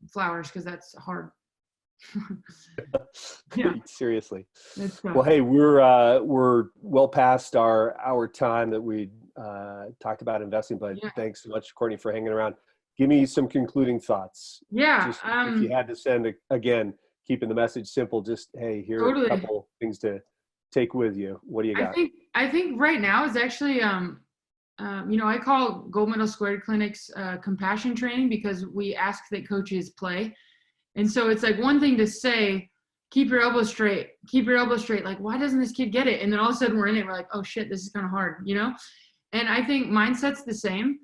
flowers because that's hard. Yeah, Seriously. it's Well, hey, we're well past our time that we talked about investing, but yeah. thanks so much, Courtney, for hanging around. Give me some concluding thoughts. Yeah, Just if you had to send again, keeping the message simple, just hey, here are a totally. couple things to take with you. What do you got? I think right now is actually I call Gold Medal Squared clinics compassion training because we ask that coaches play. And so it's like one thing to say, keep your elbow straight, keep your elbow straight. Like, why doesn't this kid get it? And then all of a sudden we're in it. We're like, oh shit, this is kind of hard, And I think mindset's the same.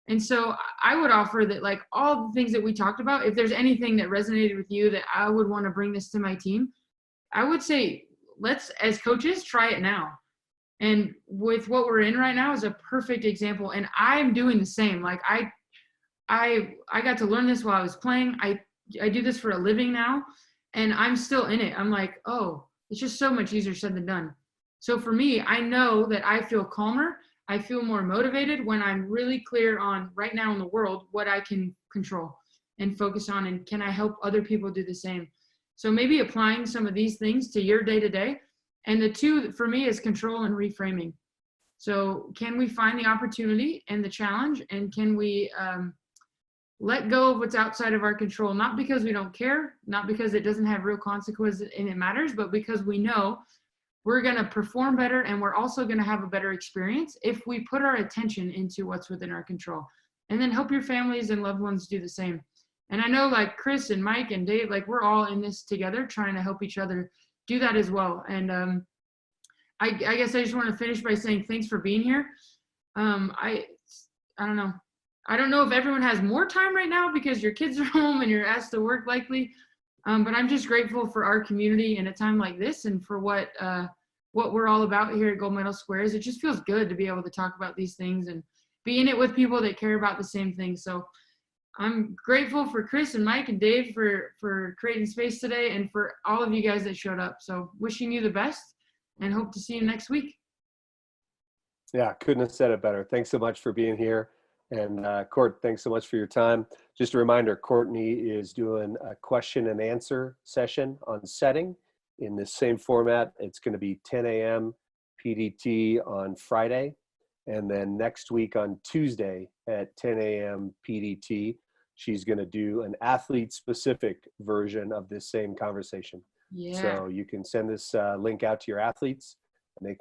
And so I would offer that like all the things that we talked about, if there's anything that resonated with you that I would want to bring this to my team, I would say, let's, as coaches, try it now. And with what we're in right now is a perfect example. And I'm doing the same. Like I got to learn this while I was playing. I do this for a living now, and I'm still in it. I'm like, oh, it's just so much easier said than done. So for me, I know that I feel calmer. I feel more motivated when I'm really clear on right now in the world what I can control and focus on, and can I help other people do the same. So maybe applying some of these things to your day-to-day. And the two for me is control and reframing. So can we find the opportunity and the challenge, and can we let go of what's outside of our control, not because we don't care, not because it doesn't have real consequences and it matters, but because we know we're going to perform better, and we're also going to have a better experience if we put our attention into what's within our control. And then help your families and loved ones do the same. And I know like Chris and Mike and Dave, like we're all in this together trying to help each other do that as well. And I guess I just want to finish by saying thanks for being here. I don't know. I don't know if everyone has more time right now because your kids are home and you're asked to work likely. But I'm just grateful for our community in a time like this, and for what we're all about here at Gold Medal Squares. It just feels good to be able to talk about these things and be in it with people that care about the same thing. So I'm grateful for Chris and Mike and Dave for creating space today, and for all of you guys that showed up. So wishing you the best, and hope to see you next week. Yeah, couldn't have said it better. Thanks so much for being here. And Court, thanks so much for your time. Just a reminder, Courtney is doing a question and answer session on setting in the same format. It's going to be 10 a.m. PDT on Friday. And then next week on Tuesday at 10 a.m. PDT, she's going to do an athlete-specific version of this same conversation. Yeah. So you can send this link out to your athletes, and they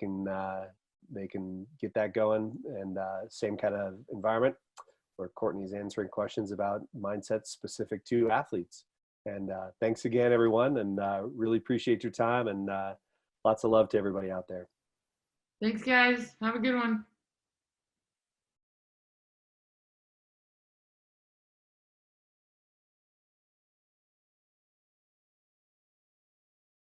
can get that going, and same kind of environment where Courtney's answering questions about mindsets specific to athletes. And thanks again, everyone. And really appreciate your time, and lots of love to everybody out there. Thanks, guys. Have a good one.